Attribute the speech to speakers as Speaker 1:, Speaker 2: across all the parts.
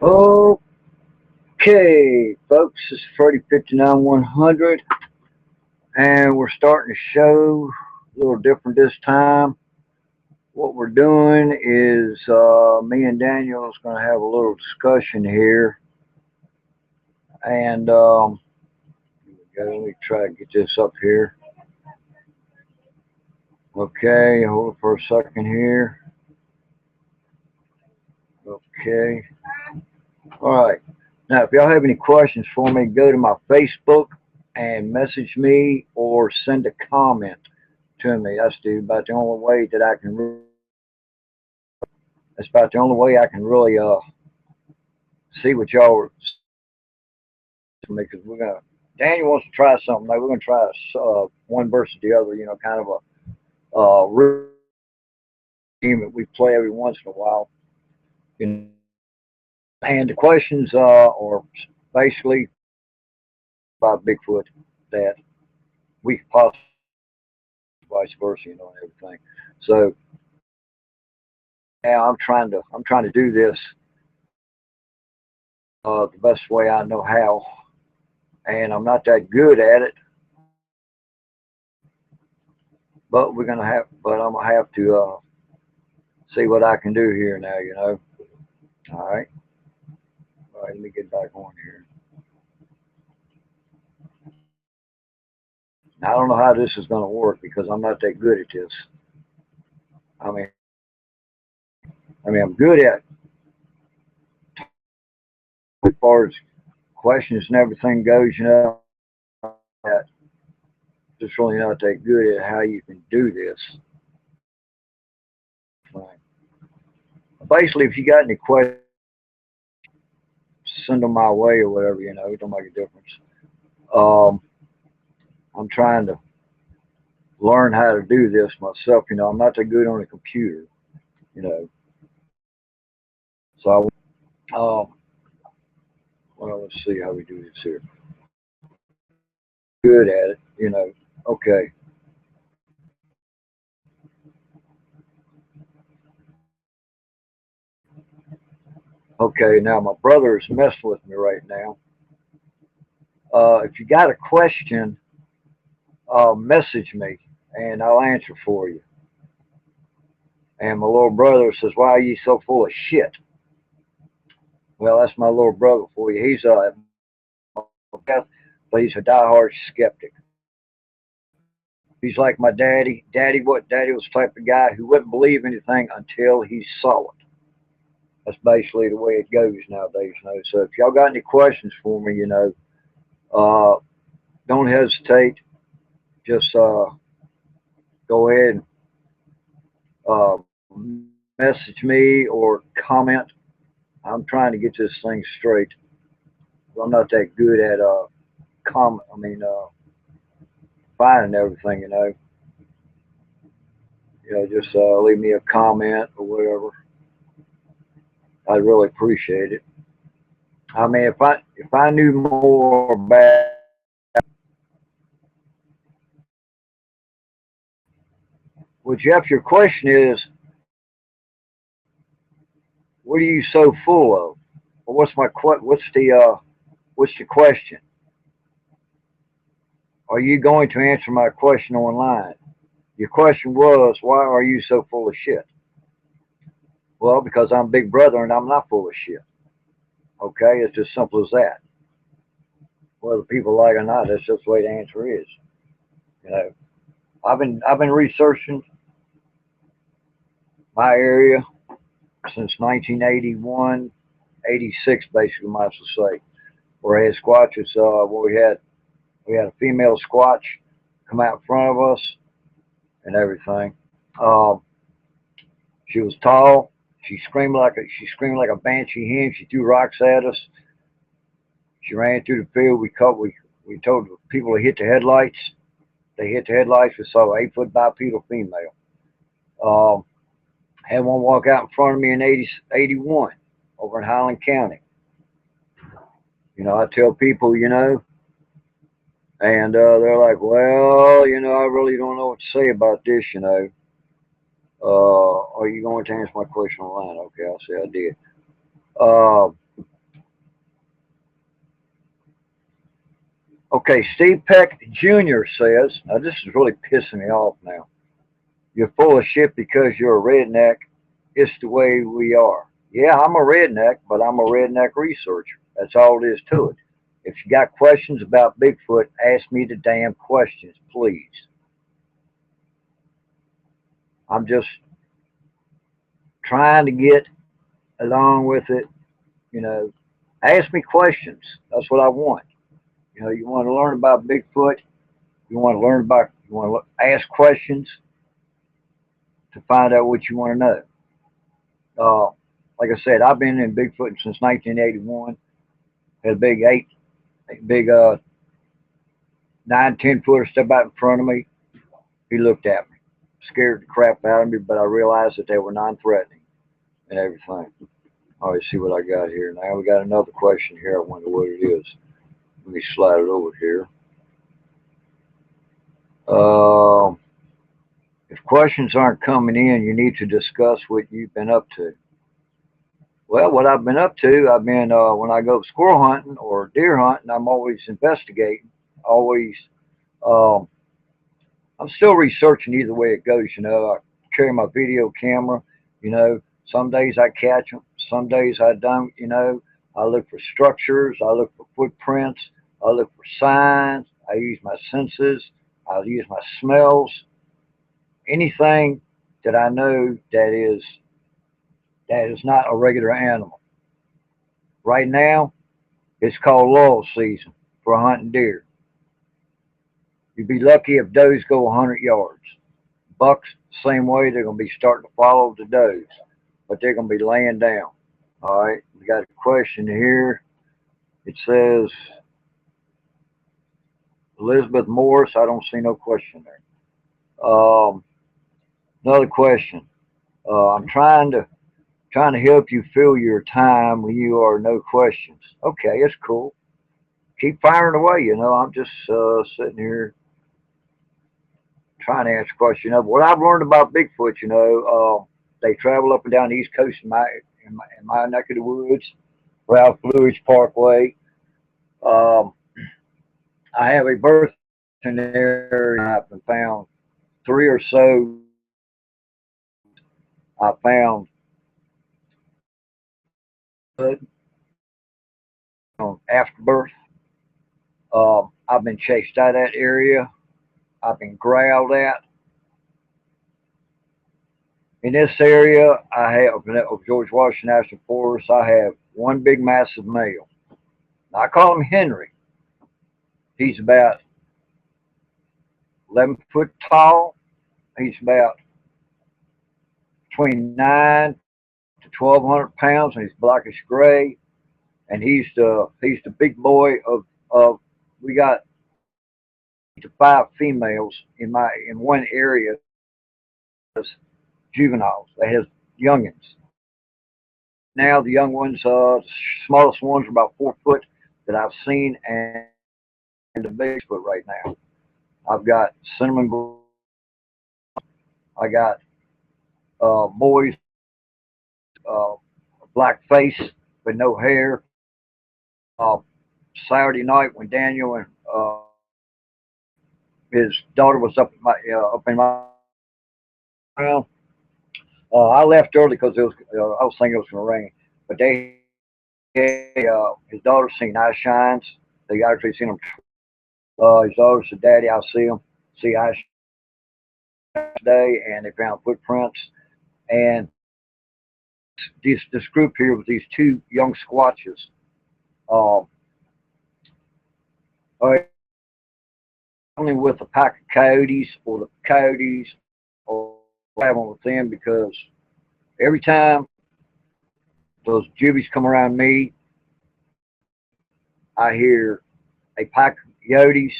Speaker 1: Okay, folks, this is Freddie 59100, and we're starting the show a little different this time. What we're doing is me and Daniel is going to have a little discussion here, and let me try to get this up here. Okay, hold it for a second here. Okay, all right. Now, if y'all have any questions for me, go to my Facebook and message me or send a comment to me. About the only way that I can. That's about the only way I can really see what y'all are me because we're gonna. Daniel wants to try something. Like we're gonna try one versus the other. You know, kind of a game that we play every once in a while. You know, and the questions are basically about Bigfoot that we could possibly vice versa. You know, and everything. So now I'm trying to do this the best way I know how, and I'm not that good at it. But I'm gonna have to see what I can do here now. You know. All right. All right. Let me get back on here. Now, I don't know how this is gonna work because I'm not that good at this. I mean, I'm good at as far as questions and everything goes. You know, that just really not that good at how you can do this. Right. Basically, if you got any questions, send them my way or whatever. You know, it don't make a difference. Um, I'm trying to learn how to do this myself. You know, I'm not that good on a computer. You know, so well, let's see how we do this here. Good at it. You know. Okay. Okay. Now my brother is messing with me right now. If you got a question, message me and I'll answer for you. And my little brother says, "Why are you so full of shit?" Well, that's my little brother for you. He's but he's a diehard skeptic. He's like my daddy. Daddy was the type of guy who wouldn't believe anything until he saw it. That's basically the way it goes nowadays. You know. So if y'all got any questions for me, you know, uh, don't hesitate. Just go ahead and uh, message me or comment. I'm trying to get this thing straight. I'm not that good at finding everything. Just leave me a comment or whatever. I'd really appreciate it. I mean, if I knew more about, well, Jeff, your question is, what are you so full of? Well, what's the question? Are you going to answer my question online? Your question was, why are you so full of shit? Well, because I'm Big Brother and I'm not full of shit. Okay, it's as simple as that. Whether people like it or not, that's just the way the answer is. You know, I've been researching my area since 1981, 86, basically, might as well say. Where I had squatches, where we had a female squatch come out in front of us and everything. Um, she was tall. She screamed like a banshee hen. She threw rocks at us. She ran through the field. We told people to hit the headlights. They hit the headlights. We saw an 8 foot bipedal female. Um, had one walk out in front of me in 81 over in Highland County. You know, I tell people, and they're like, well, I really don't know what to say about this, are you going to answer my question online? Okay, I'll say I did. Uh, Okay, Steve Peck Jr. says, now this is really pissing me off now. You're full of shit because you're a redneck. It's the way we are. Yeah, I'm a redneck, but I'm a redneck researcher. That's all it is to it. If you got questions about Bigfoot, ask me the damn questions, please. I'm just trying to get along with it. You know, ask me questions. That's what I want. You know, you want to learn about Bigfoot. You want to learn about. You want to ask questions to find out what you want to know. Like I said, I've been in Bigfoot since 1981. Had a big 9, 10 footer step out in front of me. He looked at me, scared the crap out of me, but I realized that they were non-threatening and everything. All right, see what I got here. Now we got another question here. I wonder what it is. Let me slide it over here. Uh, if questions aren't coming in, you need to discuss what you've been up to. Well, what I've been up to, I've been, when I go squirrel hunting or deer hunting, I'm always investigating, always, um, I'm still researching either way it goes, you know. I carry my video camera, you know. Some days I catch them, some days I don't, you know. I look for structures, I look for footprints, I look for signs, I use my senses, I use my smells, anything that I know that is not a regular animal. Right now, it's called lull season for hunting deer. You'd be lucky if does go 100 yards. Bucks, same way, they're going to be starting to follow the does, but they're going to be laying down. All right, we got a question here. It says, Elizabeth Morris, I don't see no question there. Another question. I'm trying to help you fill your time when you are no questions. Okay, it's cool. Keep firing away. You know, I'm just sitting here trying to answer questions. You know, what I've learned about Bigfoot, you know, they travel up and down the East Coast in my neck of the woods, Ralph Lewis Parkway. Um, I have a birth in there, and I've been found three or so. I found afterbirth. I've been chased out of that area. I've been growled at. In this area, I have of George Washington National Forest. I have one big massive male. Now, I call him Henry. He's about 11 foot tall. He's about between 9 to 1,200 pounds, and he's blackish gray. And he's the big boy of we got to 5 females in one area as juveniles. They have youngins. Now the young ones, smallest ones are about 4 foot that I've seen, and the biggest foot right now. I've got cinnamon. I got boys, uh, black face with no hair. Uh, Saturday night when Daniel and his daughter was up in my room. I left early because I was thinking it was going to rain, but his daughter seen eye shines. They actually seen him. His daughter said, "Daddy, I see eye shines today," and they found footprints. And this group here with these two young squatches, uh, only with a pack of coyotes or the coyotes or having with them because every time those juvies come around me, I hear a pack of coyotes.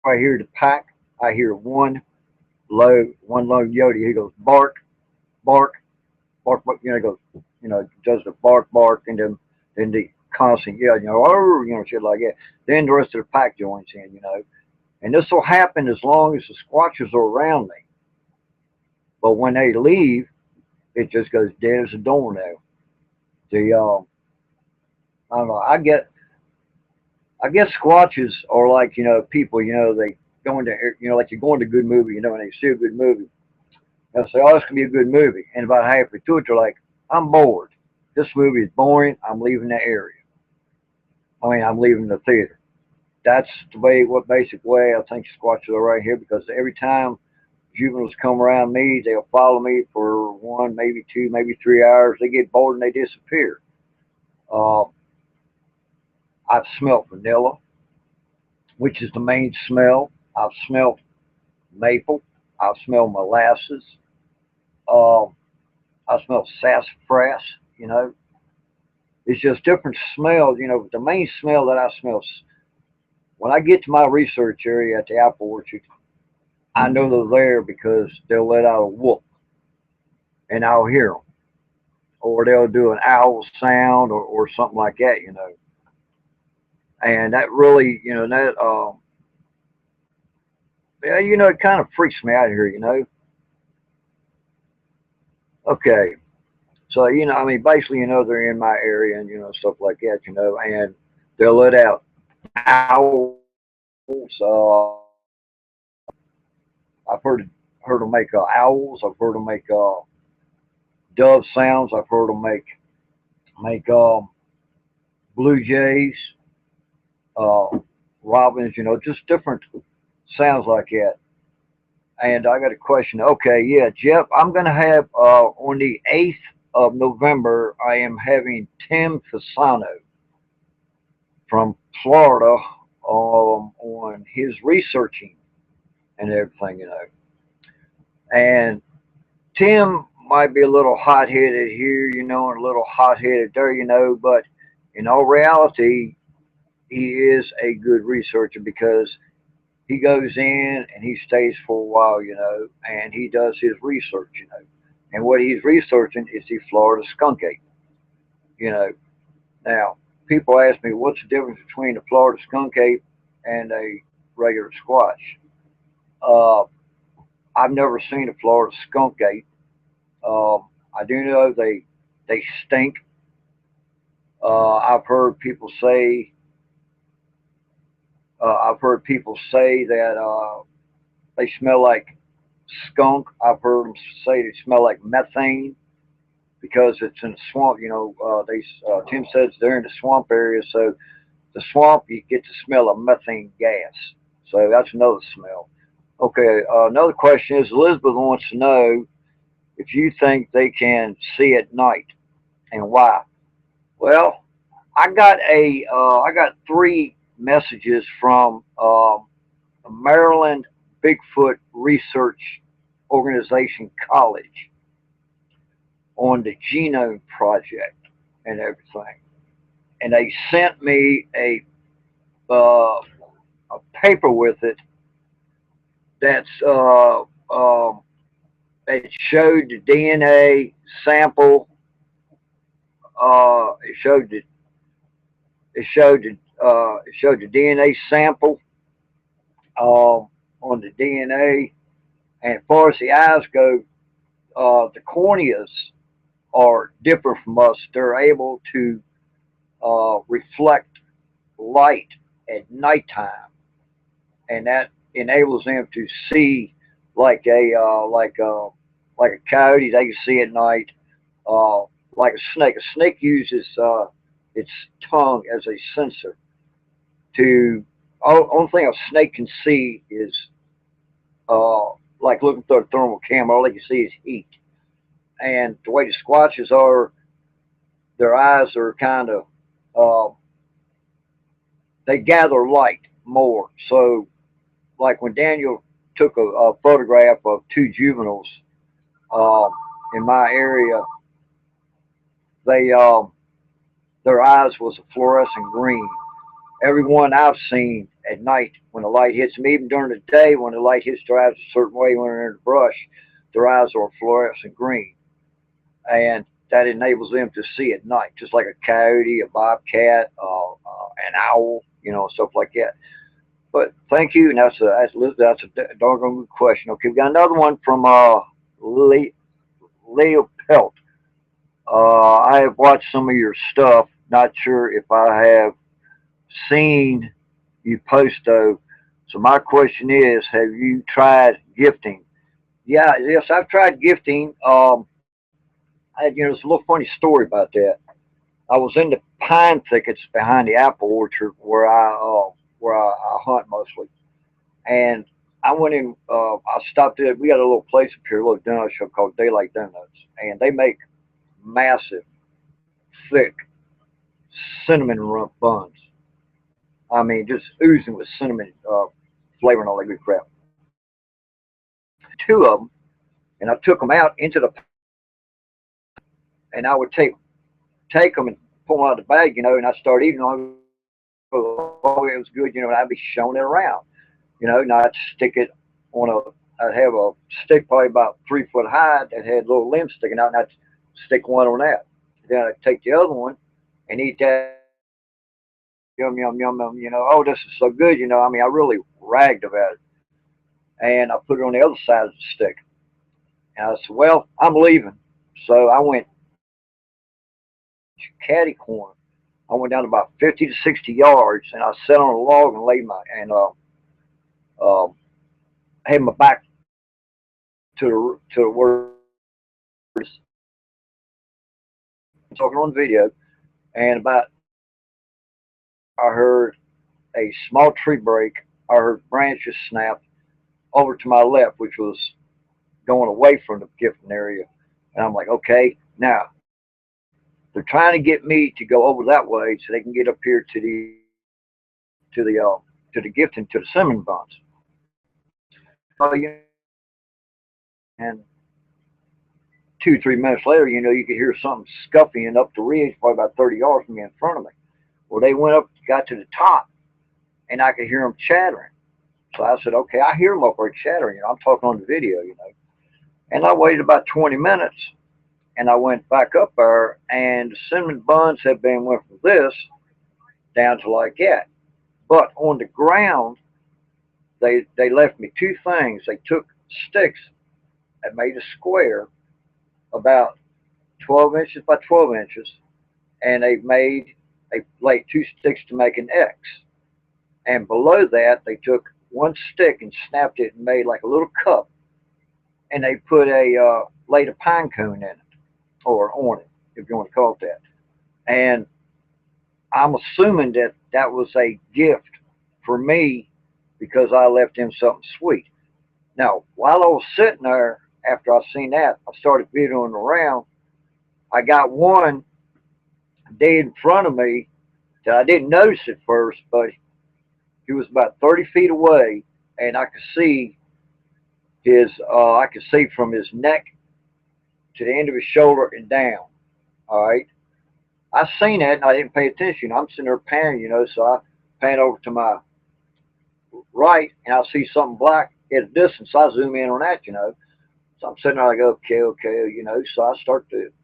Speaker 1: I hear the pack. I hear one low coyote. He goes bark, bark, bark, bark. You know, he goes, does the bark, bark, and then the constant yell, oh, shit like that. Then the rest of the pack joins in, and this will happen as long as the squatches are around me. But when they leave, it just goes dead as a doornail. I don't know. I guess squatches are like, people, they go into, like you go into a good movie, and they see a good movie. They'll say, oh, this can be a good movie. And about halfway through it, they're like, I'm bored. This movie is boring. I'm leaving the area. I'm leaving the theater. That's what basic way I think squatches are right here, because every time juveniles come around me, they'll follow me for 1, maybe 2, maybe 3 hours. They get bored and they disappear. Uh, I've smelled vanilla, which is the main smell. I've smelled maple. I've smelled molasses. Uh, I smell sassafras. You know, it's just different smells. But the main smell that I smell, when I get to my research area at the apple orchard, I know they're there because they'll let out a whoop, and I'll hear them, or they'll do an owl sound, or something like that. And that really, yeah, it kind of freaks me out here. Okay, so basically, they're in my area, and stuff like that. And they'll let out owls. I've heard them make owls. I've heard them make dove sounds. I've heard them make blue jays, uh, robins. Just different sounds like that. And I got a question. Okay, yeah, Jeff, I'm going to have on the 8th of November, I am having Tim Fasano from Florida on his researching and everything. And Tim might be a little hot headed here, and a little hot headed there, but in all reality, he is a good researcher because he goes in and he stays for a while, and he does his research. And what he's researching is the Florida skunk ape, you know. Now, people ask me, what's the difference between a Florida skunk ape and a regular squatch? Uh, I've never seen a Florida skunk ape. I do know they stink. I've heard people say that they smell like skunk. I've heard them say they smell like methane because it's in the swamp. Tim says they're in the swamp area, so the swamp you get the smell of methane gas. So that's another smell. Okay, another question is Elizabeth wants to know if you think they can see at night and why. Well, I got 3 messages from Maryland Bigfoot Research Organization College on the Genome Project and everything, and they sent me a paper with it that's it showed the DNA sample. It showed the DNA sample on the DNA, and as far as the eyes go, the corneas are different from us. They're able to reflect light at nighttime, and that enables them to see like a coyote. They can see at night, uh, like a snake. A snake uses its tongue as a sensor. To only thing a snake can see is uh, like looking through a thermal camera. All they can see is heat. And the way the squatches are, their eyes are kind of they gather light more. So, like when Daniel took a photograph of 2 juveniles uh, in my area, they their eyes was a fluorescent green. Everyone I've seen at night when the light hits them, even during the day when the light hits their eyes a certain way when they're in the brush, their eyes are fluorescent green, and that enables them to see at night, just like a coyote, a bobcat, an owl, stuff like that. But thank you, and that's a doggone good question. Okay, we got another one from Leo Pelt. I have watched some of your stuff. Not sure if I have seen you post though. So my question is, have you tried gifting? Yeah, yes, I've tried gifting. There's a little funny story about that. I was in the pine thickets behind the apple orchard where I hunt mostly, and I went in. I stopped at. We got a little place up here, a little donut shop called Daylight Donuts, and they make massive, thick cinnamon buns. I mean, just oozing with cinnamon flavor and all that good crap. Two of them, and I took them out into the, and I would take them and pull them out of the bag, and I started eating them. Oh, it was good, and I'd be showing it around, and I'd stick it on I'd have a stick probably about 3 foot high that had little limbs sticking out, and I'd stick one on that. Then I'd take the other one and eat that. Yum, yum, yum, yum, oh, this is so good, I mean, I really ragged about it. And I put it on the other side of the stick. And I said, well, I'm leaving. So I went catty corner. I went down about 50 to 60 yards, and I sat on a log and laid uh, had my back to where I'm talking on video, and about I heard a small tree break. I heard branches snap over to my left, which was going away from the gifting area. And I'm like, okay, now they're trying to get me to go over that way so they can get up here to the gifting, to the cinnamon buns. Oh, and 2 3 minutes later, you could hear something scuffing up the ridge, probably about 30 yards from me in front of me. Well, they went up, got to the top, and I could hear them chattering. So I said, okay, I hear them up there chattering. I'm talking on the video. And I waited about 20 minutes, and I went back up there, and the cinnamon buns went from this down to like that. But on the ground, they left me two things. They took sticks and made a square about 12 inches by 12 inches, and they laid two sticks to make an X. And below that, they took one stick and snapped it and made like a little cup, and they put laid a pine cone in it, or on it, if you want to call it that. And I'm assuming that that was a gift for me because I left him something sweet. Now, while I was sitting there, after I seen that, I started videoing around. I got one dead in front of me that I didn't notice at first, but he was about 30 feet away, and I could see I could see from his neck to the end of his shoulder and down. All right. I seen that and I didn't pay attention. I'm sitting there panning, so I pan over to my right and I see something black at a distance. I zoom in on that, So I'm sitting there like, okay, So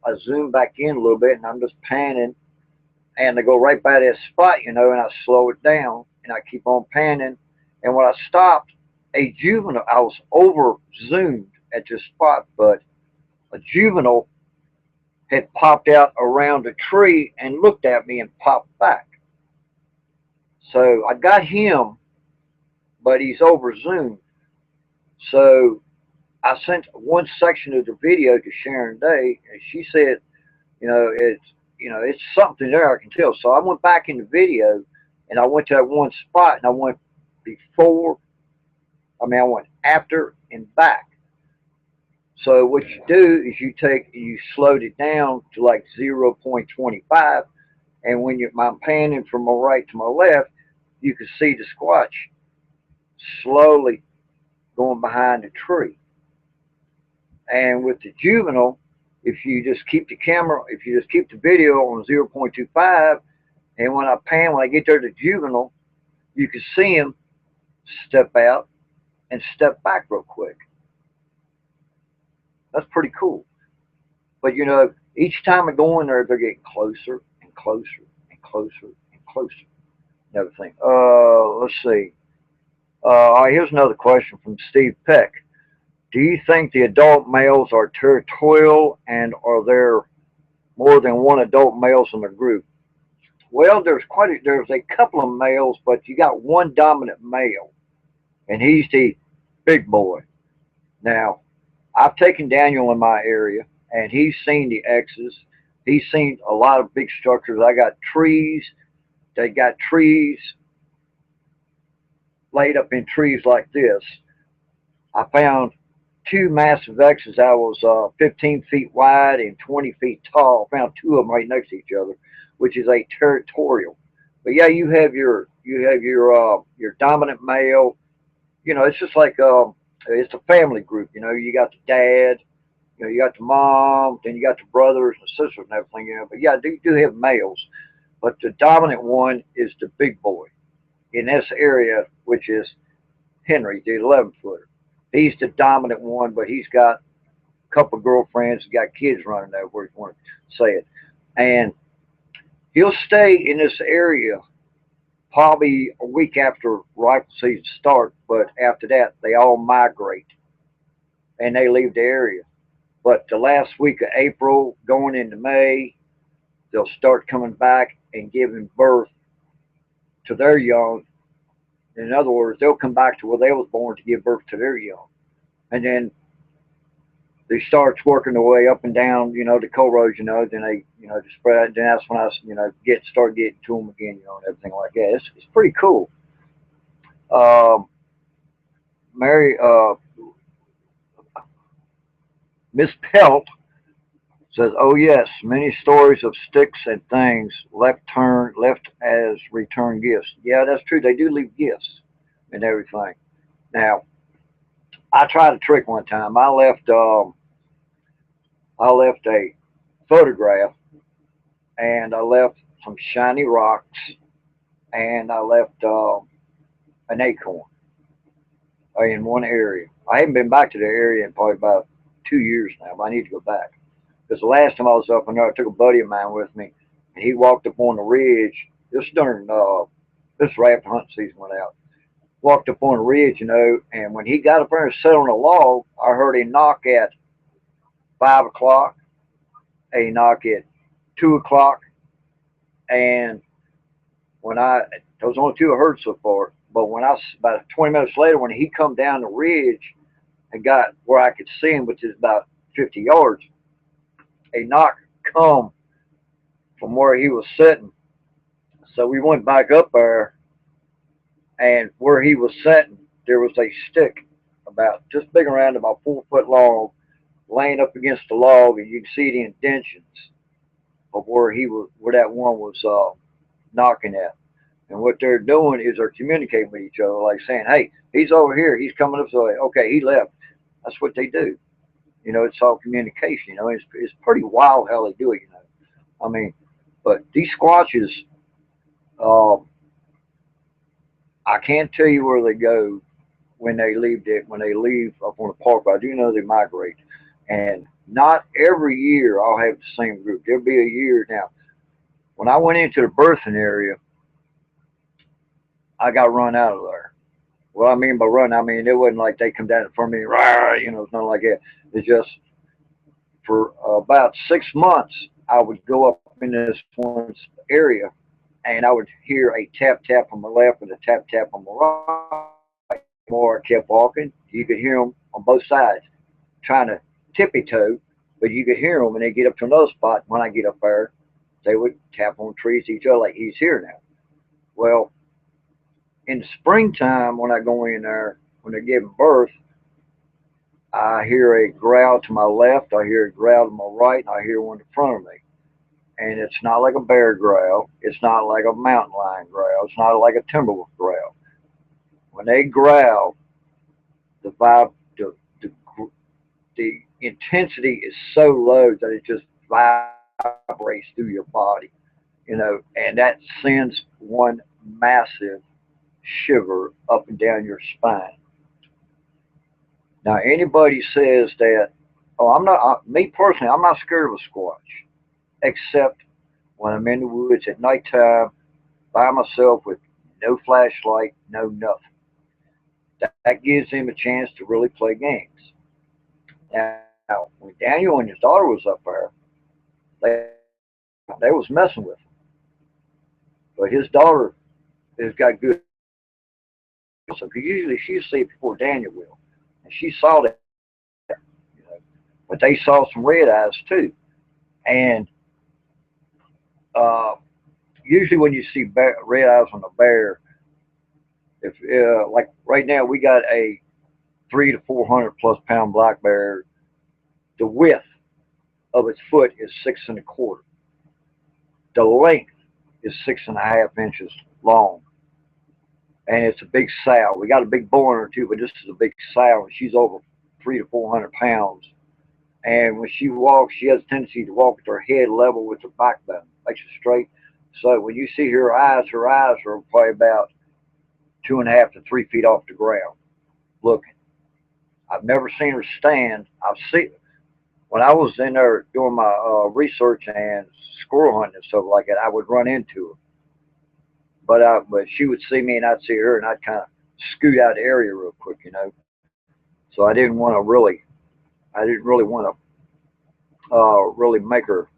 Speaker 1: I zoom back in a little bit and I'm just panning, and they go right by that spot, and I slow it down and I keep on panning. And when I stopped, a juvenile, I was over zoomed at this spot, but a juvenile had popped out around a tree and looked at me and popped back. So I got him, but he's over zoomed. So I sent one section of the video to Sharon Day, and she said, it's something there, I can tell. So I went back in the video, and I went to that one spot, and I went I went after and back. So what you do is you slowed it down to like 0.25, and when I'm panning from my right to my left, you can see the squatch slowly going behind the tree. And with the juvenile, if you just keep the video on 0.25, and when I get there to juvenile, you can see him step out and step back real quick. That's pretty cool. But each time I go in there, they're getting closer and closer and closer and closer. And everything. Let's see. All right, here's another question from Steve Peck. Do you think the adult males are territorial, and are there more than one adult males in the group? Well, there's a couple of males, but you got one dominant male, and he's the big boy. Now, I've taken Daniel in my area, and he's seen the X's. He's seen a lot of big structures. I got trees. They got trees laid up in trees like this. I found two massive X's that was 15 feet wide and 20 feet tall. I found two of them right next to each other, which is a territorial. But yeah, you have your dominant male. You know, it's just like it's a family group. You know, you got the dad, you know, you got the mom, then you got the brothers and sisters and everything. You know, but yeah, do have males, but the dominant one is the big boy in this area, which is Henry, the 11-footer. He's the dominant one, but he's got a couple of girlfriends, got kids running over, where you want to say it, and he'll stay in this area probably a week after rifle season starts, but after that, they all migrate and they leave the area. But the last week of April, going into May, they'll start coming back and giving birth to their young. In other words, they'll come back to where they was born to give birth to their young. And then they start working their way up and down, you know, the co-roads, you know, then they, you know, to spread. Then that's when I, you know, start getting to them again, you know, and everything like that. It's pretty cool. Um, Mary, Miss Pelt says, "Oh yes, many stories of sticks and things left as return gifts. Yeah, that's true. They do leave gifts and everything. Now, I tried a trick one time. I left a photograph, and I left some shiny rocks, and I left an acorn in one area. I haven't been back to the area in probably about 2 years now, but I need to go back. Because the last time I was up in there, I took a buddy of mine with me, and he walked up on the ridge. This during this right after hunting season went out. Walked up on the ridge, you know, and when he got up there and sat on a log, I heard him knock at 5 o'clock, and he knock at 2 o'clock, and when those only two I heard so far. But when about 20 minutes later, when he come down the ridge and got where I could see him, which is about 50 yards, a knock come from where he was sitting. So we went back up there, and where he was sitting, there was a stick about just big around, about 4 foot long, laying up against the log, and you can see the indentions of where that one was knocking at. And what they're doing is they're communicating with each other, like saying, "Hey, he's over here. He's coming up." So, okay, he left. That's what they do. You know, it's all communication. You know, it's pretty wild how they do it. You know, I mean, but these squatches, um, I can't tell you where they go when they leave. When they leave up on the park, but I do know they migrate. And not every year I'll have the same group. There'll be a year now. When I went into the birthing area, I got run out of there. What I mean by run, I mean it wasn't like they come down in front of me, rah, you know, it's not like that. It's just for about 6 months, I would go up in this one area, and I would hear a tap tap on my left and a tap tap on my right. The more I kept walking, you could hear them on both sides trying to tippy toe, but you could hear them, and they get up to another spot. When I get up there, they would tap on trees to each other like he's here now. Well, in the springtime, when I go in there, when they're giving birth, I hear a growl to my left, I hear a growl to my right, and I hear one in front of me. And it's not like a bear growl, it's not like a mountain lion growl, it's not like a timber wolf growl. When they growl, the vibe, the intensity is so low that it just vibrates through your body, you know, and that sends one massive shiver up and down your spine. Now, anybody says that, oh, I'm not, me personally, I'm not scared of a squatch, except when I'm in the woods at nighttime by myself with no flashlight, no nothing. That gives them a chance to really play games. Now, when Daniel and his daughter was up there, they, they was messing with them. but his daughter has got good. So usually she'll see it before Daniel will, and she saw that, you know. But they saw some red eyes too, and uh, usually when you see red eyes on a bear, if like right now we got a 300 to 400 plus pound black bear. The width of its foot is 6 1/4. The length is 6.5 inches long, and it's a big sow. We got a big boy in her too, but this is a big sow, and she's over 300 to 400 pounds. And when she walks, she has a tendency to walk with her head level with her backbone, makes it straight. So when you see her eyes are probably about 2.5 to 3 feet off the ground, looking. I've never seen her stand. I've seen when I was in there doing my research and squirrel hunting and stuff like that. I would run into her, but she would see me and I'd see her, and I'd kind of scoot out of the area real quick, you know. So I didn't really want to really make her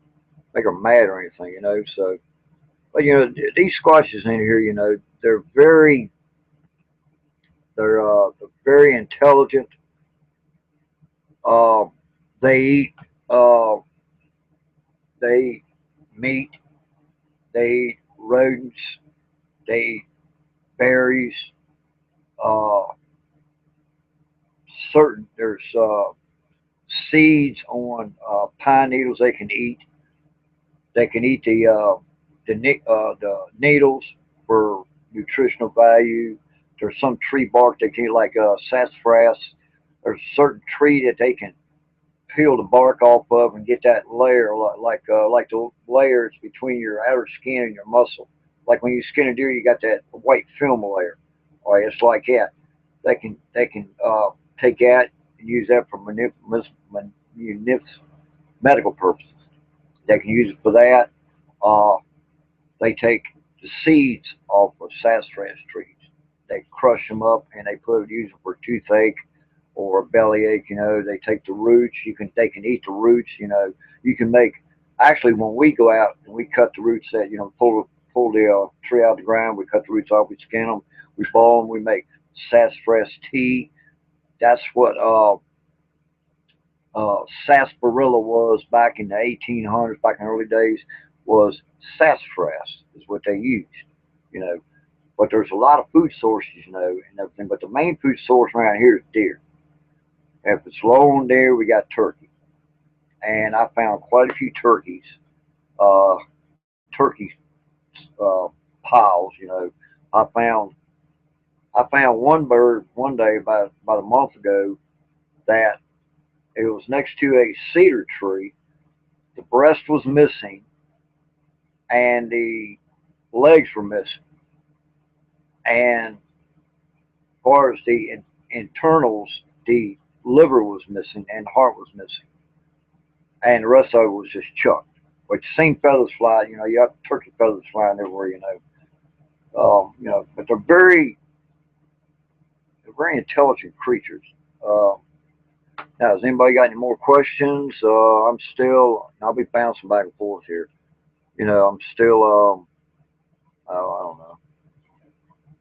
Speaker 1: mad or anything, you know. So, but you know, these squashes in here, you know, they're very intelligent. Uh, they eat uh, they eat meat. They eat rodents. They eat berries. Uh, there's seeds on pine needles they can eat. They can eat the needles for nutritional value. There's some tree bark they can eat, like sassafras. There's a certain tree that they can peel the bark off of and get that layer, like the layers between your outer skin and your muscle. Like when you skin a deer, you got that white film layer. Or it's like that. They can take that and use that for medical purposes. They can use it for that. Uh, they take the seeds off of sassafras trees. They crush them up and use them for toothache or a bellyache. You know, they take the roots. They can eat the roots. You know, you can make. Actually, when we go out and we cut the roots, that, you know, pull the tree out of the ground, we cut the roots off, we skin them, we boil them, we make sassafras tea. That's what sarsaparilla was back in the 1800s, back in the early days, was sassafras is what they used, you know. But there's a lot of food sources, you know, and everything. But the main food source around here is deer. If it's low on deer, we got turkey. And I found quite a few uh, turkey piles, you know. I found I found one bird one day about a month ago that it was next to a cedar tree. The breast was missing and the legs were missing. And as far as the internals, the liver was missing and the heart was missing. And the rest of it was just chucked. But you seen feathers fly, you know, you have turkey feathers flying everywhere, you know. You know, but they're very intelligent creatures. Uh, Now, has anybody got any more questions? I'll be bouncing back and forth here. You know, I don't know.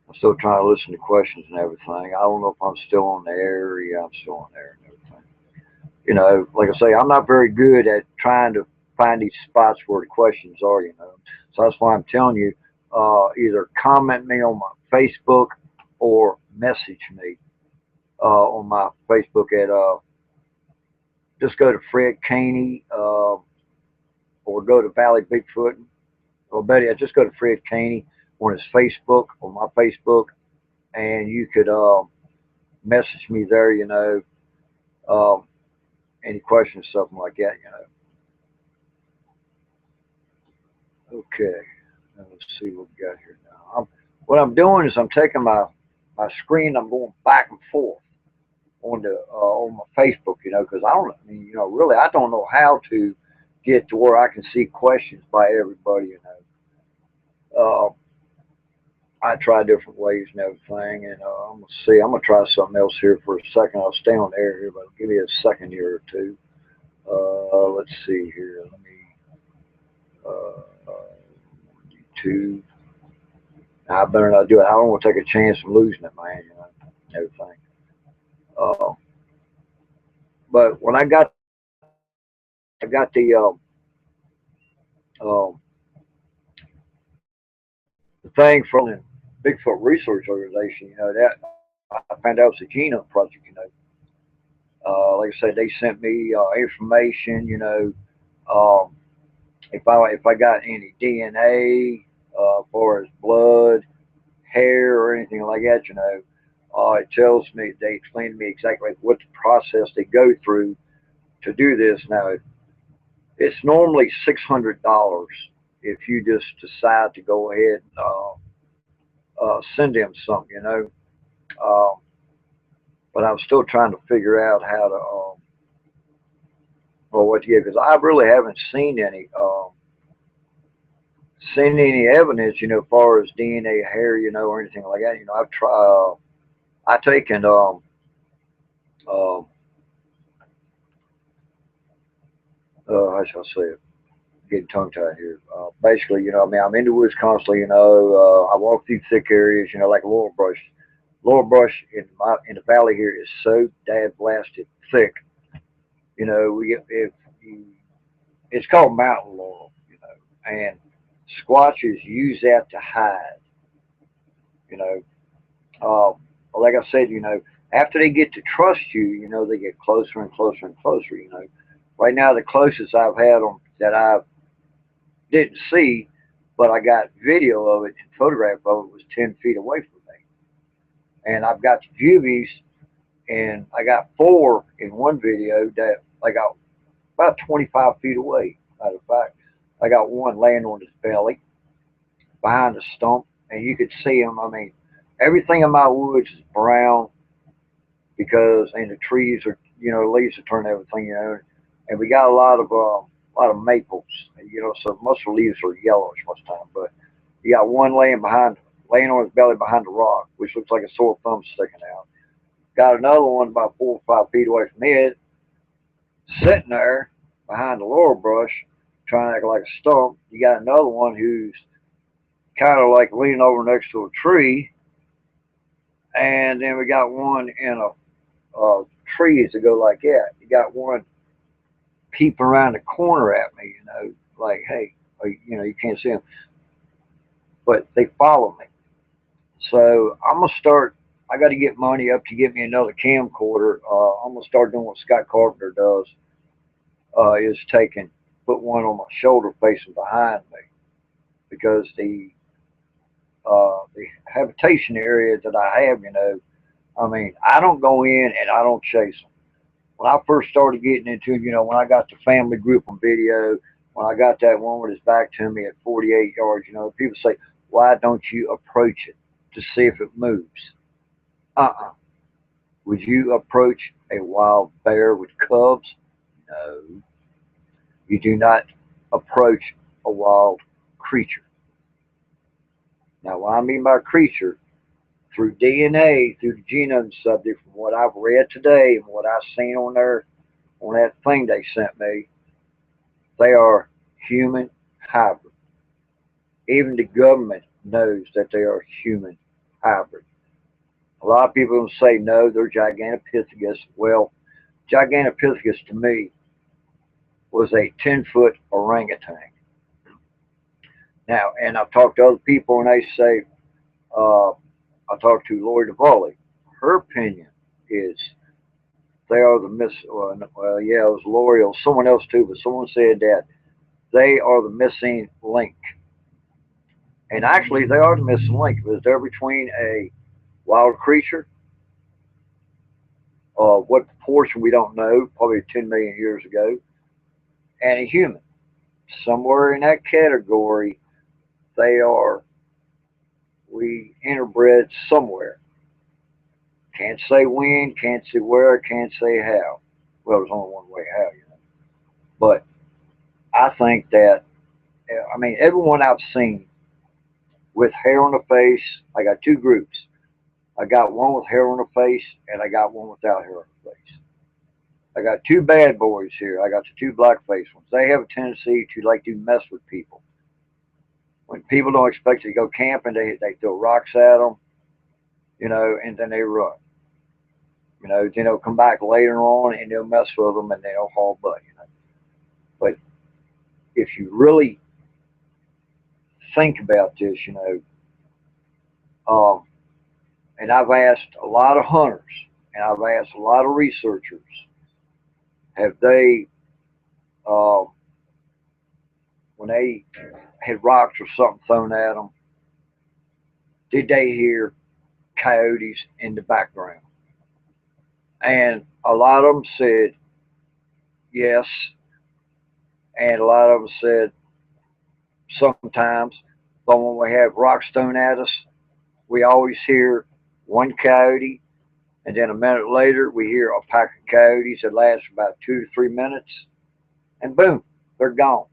Speaker 1: I'm still trying to listen to questions and everything. I don't know if I'm still on the air. Yeah, I'm still on the air and everything. You know, like I say, I'm not very good at trying to find these spots where the questions are, you know. So that's why I'm telling you, either comment me on my Facebook or message me on my Facebook at just go to Fred Caney, or go to Valley Bigfoot, or better yet, just go to Fred Caney on his Facebook, on my Facebook, and you could message me there, you know, um, any questions, something like that, you know. Okay, now let's see what we got here now. What I'm doing is I'm taking my screen, I'm going back and forth on my Facebook, you know, because I mean, you know, really, I don't know how to get to where I can see questions by everybody, you know. I try different ways and everything, and I'm gonna see. I'm gonna try something else here for a second. I'll stay on the air here, but give me a second here or two. Let's see here. Let me YouTube. I better not do it. I don't want to take a chance of losing it, man. You know, everything. Uh, but when I got uh, the thing from the Bigfoot Research Organization, you know, that I found out it was a genome project. You know, like I said, they sent me information. You know, um, if I got any DNA, as far as blood, hair, or anything like that, you know, it tells me, they explain to me exactly what the process they go through to do this. Now, it's normally $600 if you just decide to go ahead and send them something, you know. Um, but I'm still trying to figure out how to, well, what to get, because I really haven't seen any evidence, you know, as far as DNA, hair, you know, or anything like that. You know, I've tried, I taken, uh, how shall I say it? Getting tongue tied here. Basically, you know, I mean, I'm in the woods constantly. You know, I walk through thick areas. You know, like laurel brush. Laurel brush in the valley here is so dad blasted thick. You know, if you, it's called mountain laurel. You know, and squatches use that to hide. You know, like I said, you know, after they get to trust you, you know, they get closer and closer and closer. You know, right now the closest I've had them that I didn't see, but I got video of it and photograph of it was 10 feet away from me. And I've got the juvies, and I got four in one video that I got about 25 feet away. Matter of fact, I got one laying on his belly behind a stump, and you could see him. I mean, everything in my woods is brown because, and the trees are, you know, leaves are turning everything, you know, and we got a lot of maples, you know, so most of the leaves are yellowish most of the time, but you got one laying on his belly behind a rock, which looks like a sore thumb sticking out. Got another one about 4 or 5 feet away from it, sitting there behind the laurel brush, trying to act like a stump. You got another one who's kind of like leaning over next to a tree, and then we got one in a trees that go like that. You got one peeping around the corner at me, you know, like, hey, you know, you can't see them, but they follow me. So I'm gonna start. I got to get money up to get me another camcorder. I'm gonna start doing what Scott Carpenter does. Is put one on my shoulder facing behind me, because the habitation area that I have, you know, I mean, I don't go in and I don't chase them. When I first started getting into, you know, when I got the family group on video, when I got that one with his back to me at 48 yards, you know, people say, why don't you approach it to see if it moves? Uh-uh. Would you approach a wild bear with cubs? No. You do not approach a wild creature. Now, what I mean by creature, through DNA, through the genome subject, from what I've read today and what I've seen on there, on that thing they sent me, they are human hybrid. Even the government knows that they are human hybrid. A lot of people say no, they're Gigantopithecus. Well, Gigantopithecus to me was a 10-foot orangutan. Now, and I've talked to other people, and they say, I talked to Lori DeVoley. Her opinion is they are the well, yeah, it was Lori or someone else too, but someone said that they are the missing link. And actually, they are the missing link, because they're between a wild creature, what proportion we don't know, probably 10 million years ago, and a human. Somewhere in that category, they are, we interbred somewhere. Can't say when, can't say where, can't say how. Well, there's only one way how, you know. But I think that, I mean, everyone I've seen with hair on the face, I got two groups. I got one with hair on the face, and I got one without hair on the face. I got two bad boys here. I got the two black face ones. They have a tendency to like to mess with people. when people don't expect you to go camping, they throw rocks at them, and then they run. Then they'll come back later on and they'll mess with them and they'll haul butt. But if you really think about this, um, and I've asked a lot of hunters and I've asked a lot of researchers, have they, uh, when they had rocks or something thrown at them, did they hear coyotes in the background? And a lot of them said yes, and a lot of them said sometimes. But when we have rocks thrown at us, we always hear one coyote, and then a minute later we hear a pack of coyotes that lasts about 2 to 3 minutes, and boom, they're gone.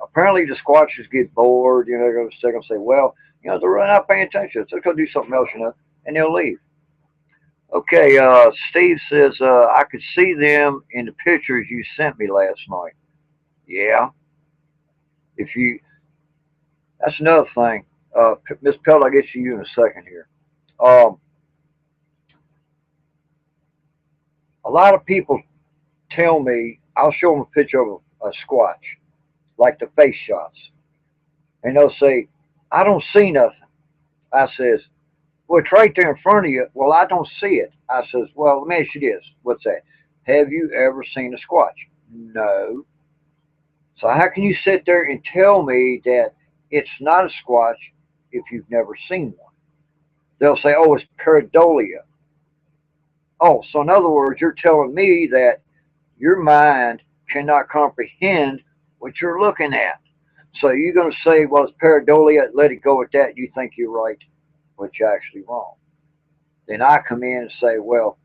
Speaker 1: Apparently the squatches get bored. They're going to say, well, they're really not paying attention, so let's go do something else, and they'll leave. Okay, Steve says, I could see them in the pictures you sent me last night. Yeah, if you, that's another thing. Miss Pelt, I'll get to you in a second here. Um, a lot of people tell me, I'll show them a picture of a squatch, like the face shots, and they'll say, I don't see nothing. I says, well, it's right there in front of you. Well, I don't see it. I says, well, let me ask you this. What's that? Have you ever seen a squatch? No. So how can you sit there and tell me that it's not a squatch if you've never seen one? They'll say, oh, it's pareidolia. Oh, so in other words, you're telling me that your mind cannot comprehend what you're looking at. So you're going to say, well, it's pareidolia, let it go at that, you think you're right, but you're actually wrong. Then I come in and say, well,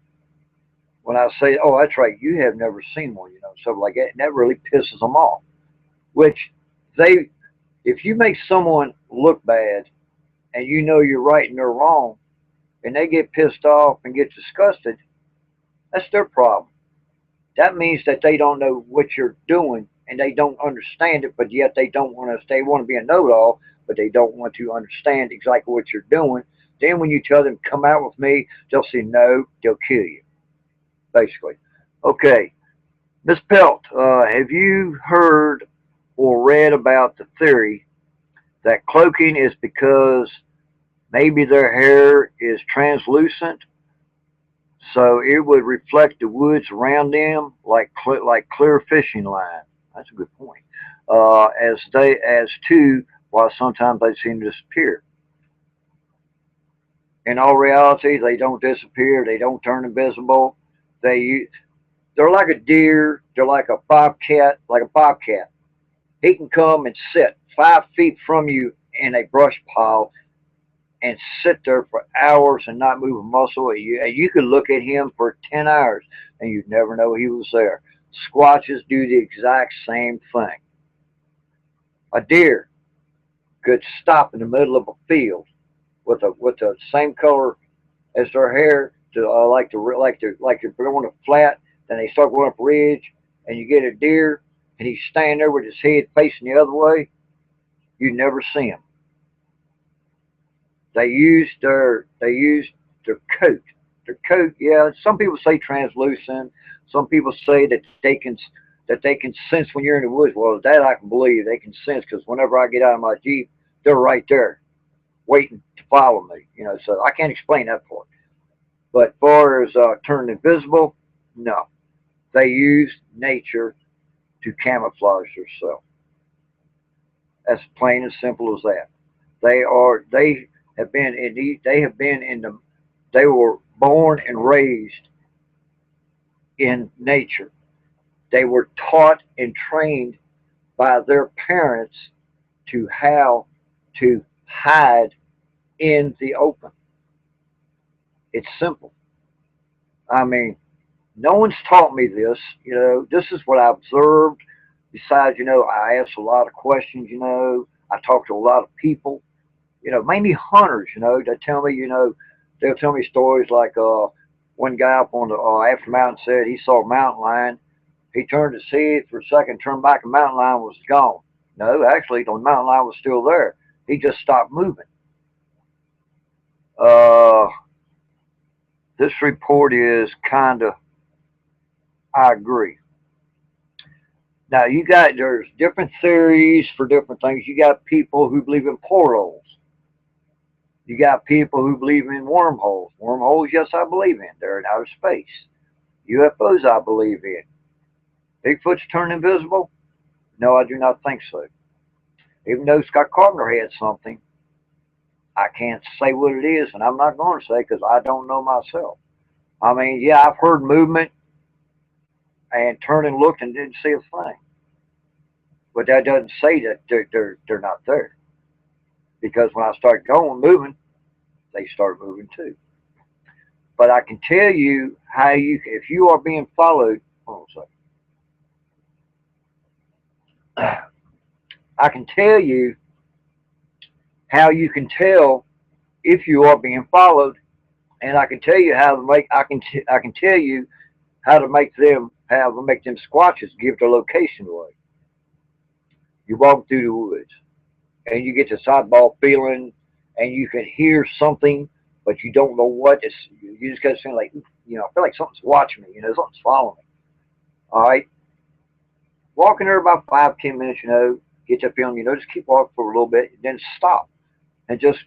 Speaker 1: when I say, oh, that's right, you have never seen one, something like that, and that really pisses them off. Which if you make someone look bad and you're right and they're wrong, and they get pissed off and get disgusted, that's their problem. That means that they don't know what you're doing and they don't understand it, but yet they don't want to. They want to be a know-it-all, but they don't want to understand exactly what you're doing. Then when you tell them come out with me, they'll say no, they'll kill you, basically. Okay, Miss Pelt, have you heard or read about the theory that cloaking is because maybe their hair is translucent, so it would reflect the woods around them like clear fishing line? That's a good point. As to why sometimes they seem to disappear. In all reality, they don't disappear. They don't turn invisible. They're like a deer. They're like a bobcat. Like a bobcat, he can come and sit 5 feet from you in a brush pile and sit there for hours and not move a muscle. You could look at him for 10 hours and you'd never know he was there. Squatches do the exact same thing. A deer could stop in the middle of a field with the same color as their hair to like they're going flat. Then they start going up a ridge, and you get a deer, and he's standing there with his head facing the other way. You never see him. They use their coat. Their coat, yeah. Some people say translucent. Some people say that they can sense when you're in the woods. Well, that I can believe. They can sense because whenever I get out of my Jeep, they're right there, waiting to follow me. So I can't explain that part. But as far as turning invisible, no. They use nature to camouflage themselves. As plain and simple as that. They have been in the they were born and raised in nature. They were taught and trained by their parents to how to hide in the open. It's simple. I mean, no one's taught me this. This is what I observed. Besides, I asked a lot of questions. I talked to a lot of people. Mainly hunters. They tell me. They'll tell me stories like one guy up on the after mountain said he saw a mountain lion. He turned to see it for a second, turned back, a mountain lion was gone. No, actually, the mountain lion was still there. He just stopped moving. Uh, this report is kind of, I agree. Now, there's different theories for different things. You got people who believe in portals. You got people who believe in wormholes. Wormholes, yes, I believe in. They're in outer space. UFOs, I believe in. Bigfoot's turned invisible? No, I do not think so. Even though Scott Carpenter had something, I can't say what it is, and I'm not going to say because I don't know myself. I mean, yeah, I've heard movement and turned and looked and didn't see a thing, but that doesn't say that they're not there. Because when I start going moving, they start moving too. But I can tell you how if you are being followed. Hold on a second. I can tell you how you can tell if you are being followed, and I can tell you how to make. I can tell you how to make them squatches give their location away. You walk through the woods, and you get the sideball feeling, and you can hear something, but you don't know what. You just got to feel like, I feel like something's watching me. Something's following me. All right, walking there about 5, 10 minutes. Get that feeling. Just keep walking for a little bit, then stop and just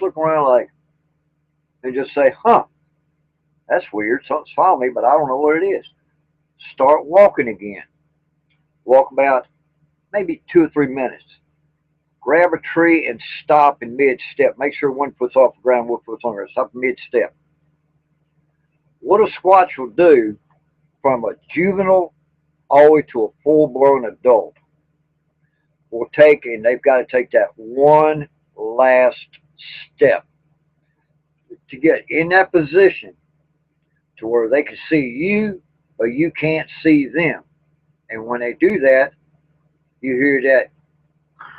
Speaker 1: look around and just say, "Huh, that's weird. Something's following me, but I don't know what it is." Start walking again. Walk about maybe 2 or 3 minutes. Grab a tree and stop in mid-step. Make sure one foot's off the ground, one foot's on the ground. Stop mid-step. What a squatch will do from a juvenile all the way to a full-blown adult will take, and they've got to take that one last step to get in that position to where they can see you, but you can't see them. And when they do that, you hear that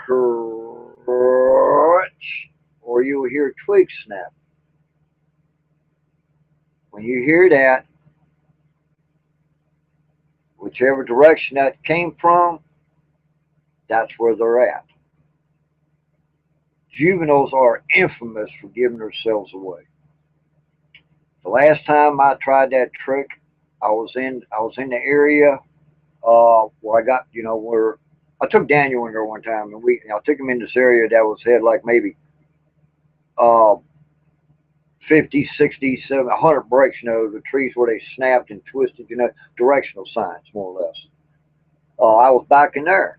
Speaker 1: crunch, or you'll hear a twig snap. When you hear that, whichever direction that came from, that's where they're at. Juveniles are infamous for giving themselves away. The last time I tried that trick, I was in the area where I got where I took Daniel in there one time, and I took him in this area that had like maybe uh, 50, 60, 70, 100 breaks. The trees where they snapped and twisted. Directional signs more or less. I was back in there,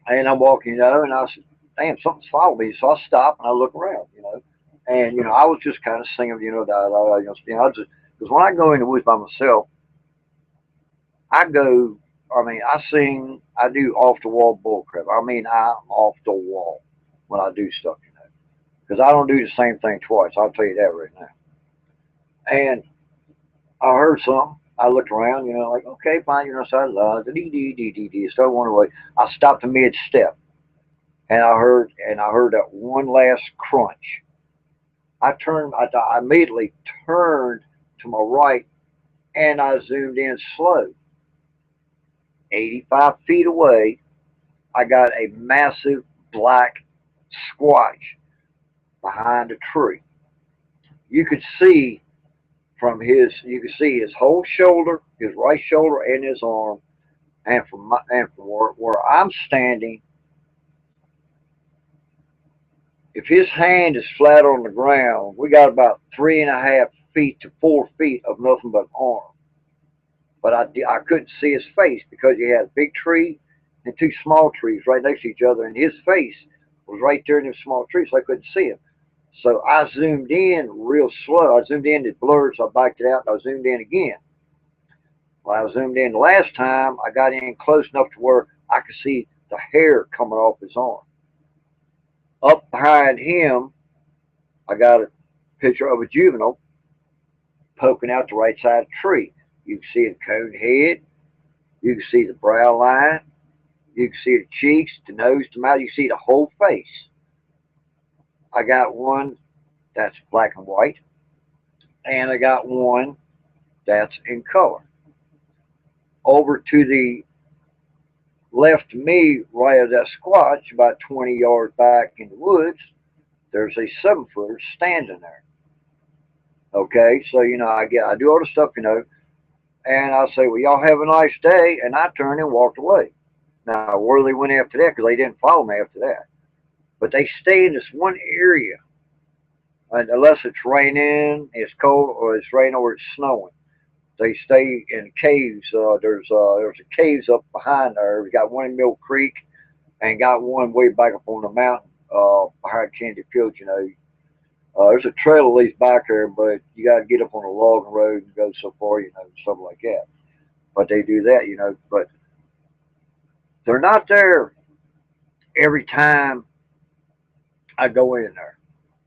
Speaker 1: and I'm walking, and I said, "Damn, something's following me." So I stop and I look around. And I was just kind of singing, because when I go in the woods by myself, I go. I mean, I sing. I do off the wall bull crap. I mean, I'm off the wall when I do stuff, because I don't do the same thing twice. I'll tell you that right now. And I heard something. I looked around, like, okay, fine, so I dee dee dee dee dee. So I went away. I stopped mid step, and I heard that one last crunch. I turned. I immediately turned to my right, and I zoomed in slow. 85 feet away, I got a massive black squatch behind a tree. You could see you could see his whole shoulder, his right shoulder, and his arm, and from where I'm standing. If his hand is flat on the ground, we got about 3.5 feet to 4 feet of nothing but arm. But I couldn't see his face because he had a big tree and two small trees right next to each other, and his face was right there in the small trees, so I couldn't see him. So I zoomed in real slow. I zoomed in, it blurred, so I backed it out, and I zoomed in again. When I zoomed in the last time, I got in close enough to where I could see the hair coming off his arm. Up behind him, I got a picture of a juvenile poking out the right side of the tree. You can see the cone head. You can see the brow line. You can see the cheeks, the nose, the mouth. You can see the whole face. I got one that's black and white, and I got one that's in color. Over to the left to me, right of that squatch, about 20 yards back in the woods, there's a 7-footer standing there. Okay, so I do all the stuff, and I say, well, y'all have a nice day, and I turned and walked away. Now, where they went after that, because they didn't follow me after that, but they stay in this one area, and unless it's raining, it's cold, or it's raining, or it's snowing. They stay in caves. There's a caves up behind there. We got one in Mill Creek, and got one way back up on the mountain behind Candy Field. There's a trail that leads back there, but you got to get up on a logging road and go so far, stuff like that. But they do that, But they're not there every time I go in there.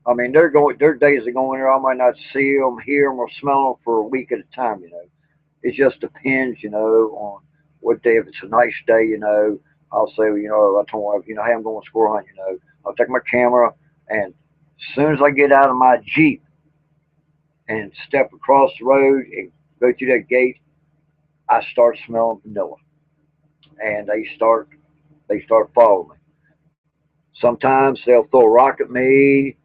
Speaker 1: I mean, there are days I go in there, I might not see them, hear them, or smell them for a week at a time. It just depends, on what day. If it's a nice day, I'll say, I told my wife, hey, I'm going squirrel hunting. I'll take my camera, and as soon as I get out of my Jeep and step across the road and go through that gate, I start smelling vanilla, and they start following me. Sometimes they'll throw a rock at me.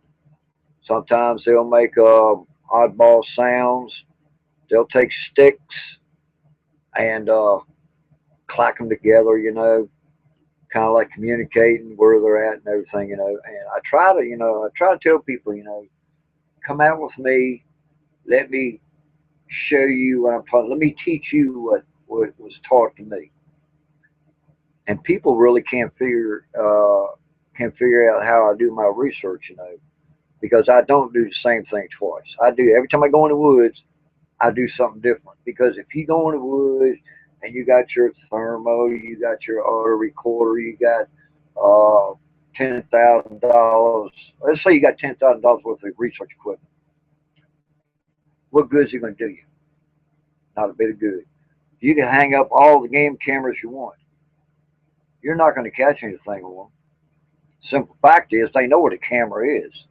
Speaker 1: Sometimes they'll make oddball sounds. They'll take sticks and clack them together, kind of like communicating where they're at and everything, And I try to tell people, come out with me. Let me show you what I'm talking. Let me teach you what was taught to me. And people really can't figure out how I do my research, because I don't do the same thing twice. I do every time I go in the woods, I do something different. Because if you go in the woods and you got your thermo, you got your auto recorder, you got $10,000. Let's say you got $10,000 worth of research equipment. What good is it going to do you? Not a bit of good. You can hang up all the game cameras you want. You're not going to catch anything on them. Simple fact is, they know what a camera is.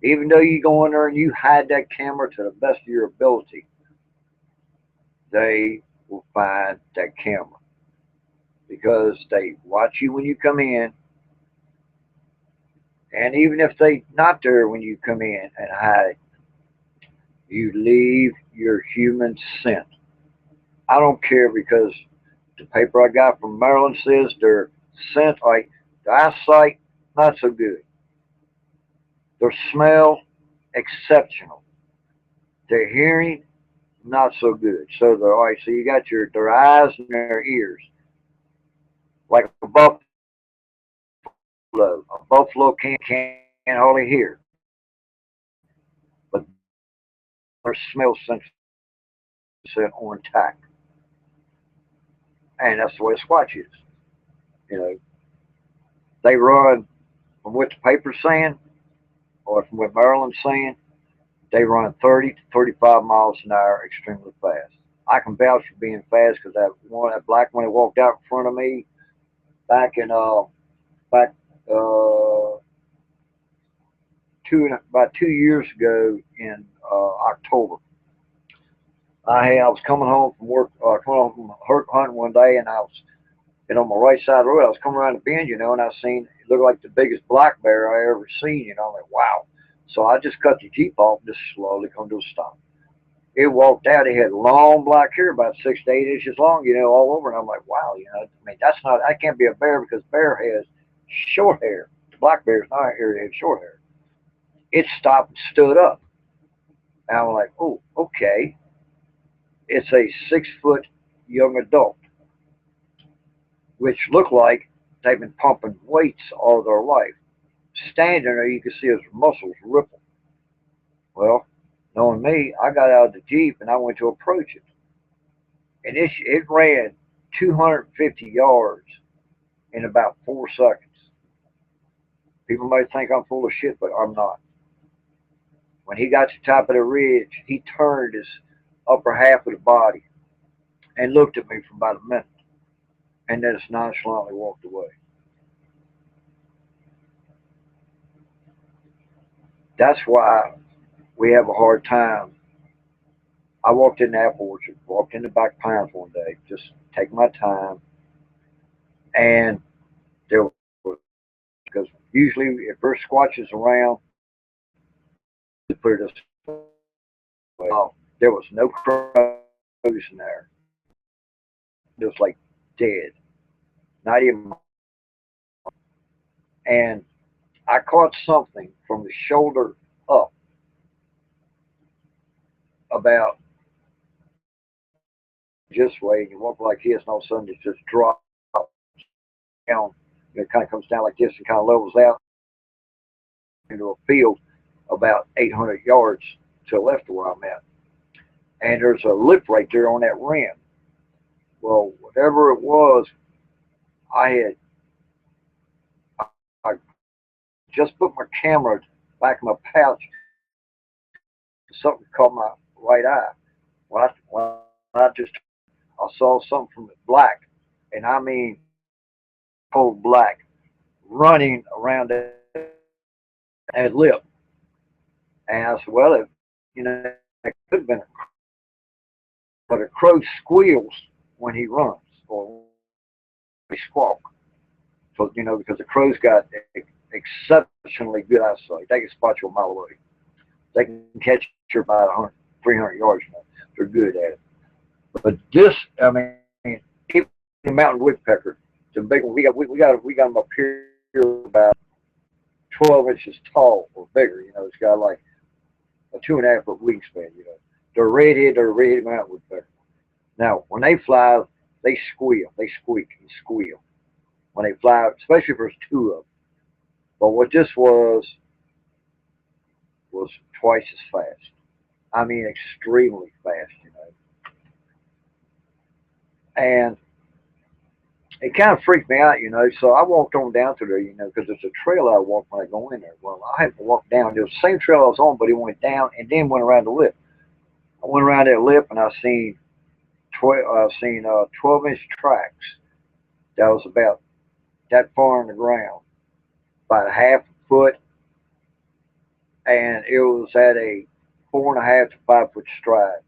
Speaker 1: Even though you go in there and you hide that camera to the best of your ability, they will find that camera because they watch you when you come in. And even if they not there when you come in and hide, you leave your human scent. I don't care, because the paper I got from Maryland says their scent, like the eyesight, not so good. Their smell, exceptional. Their hearing, not so good. So they're all right. So you got their eyes and their ears, like a buffalo. A buffalo can't hardly hear, but their smell sense is on intact, and that's the way a squatch is. You know, they run from what the paper's saying, or from what Maryland's saying. They run 30 to 35 miles an hour, extremely fast. I can vouch for being fast because that black one that walked out in front of me back in back about 2 years ago in October. I was coming home from work, coming home from hunting one day, and I was, on my right side of the road. I was coming around the bend, and I seen it looked like the biggest black bear I ever seen. I'm like, wow. So I just cut the Jeep off and just slowly come to a stop. It walked out. It had long black hair, about 6 to 8 inches long, all over. And I'm like, wow, I mean, that can't be a bear, because bear has short hair. Black bear's not hair, it has short hair. It stopped and stood up. And I'm like, oh, okay. It's a 6-foot young adult, which looked like they've been pumping weights all their life. Standing there, you can see his muscles ripple. Well, knowing me, I got out of the Jeep and I went to approach it. And it ran 250 yards in about 4 seconds. People may think I'm full of shit, but I'm not. When he got to the top of the ridge, he turned his upper half of the body and looked at me for about a minute, and then just nonchalantly walked away. That's why we have a hard time. I walked in the apple orchard, walked in the back pines one day, just take my time, And there was, because usually if there's squatches around, they put it this way, there was no crows in there. It was like dead, not even. And I caught something from the shoulder up about this way, and you walk like this, and all of a sudden it just drops down. It kind of comes down like this and kind of levels out into a field about 800 yards to the left of where I'm at. And there's a lip right there on that rim. Well, whatever it was, I I just put my camera back in my pouch. Something caught my right eye. When I saw something from the black, and I mean cold black, running around that lip. And I said, well, it could have been a crow, but a crow squeals when he runs or he squawks. So, because the crow's got exceptionally good eyesight. They can spot you a mile away. They can catch you about 100, 300 yards. They're good at it. But this, I mean, even the mountain woodpecker, the big one, we got them up here about 12 inches tall or bigger. It's got like a 2.5 foot wingspan. They're red-headed mountain woodpecker. Now, when they fly, they squeal, they squeak and squeal when they fly, especially if there's two of them. But what this was twice as fast. I mean, extremely fast, And it kind of freaked me out, So I walked on down to there, because it's a trail I walk when I go in there. Well, I had to walk down. It was the same trail I was on, but it went down and then went around the lip. I went around that lip and I seen 12-inch tracks that was about that far in the ground, about a half a foot, and it was at a 4.5 to 5 foot stride.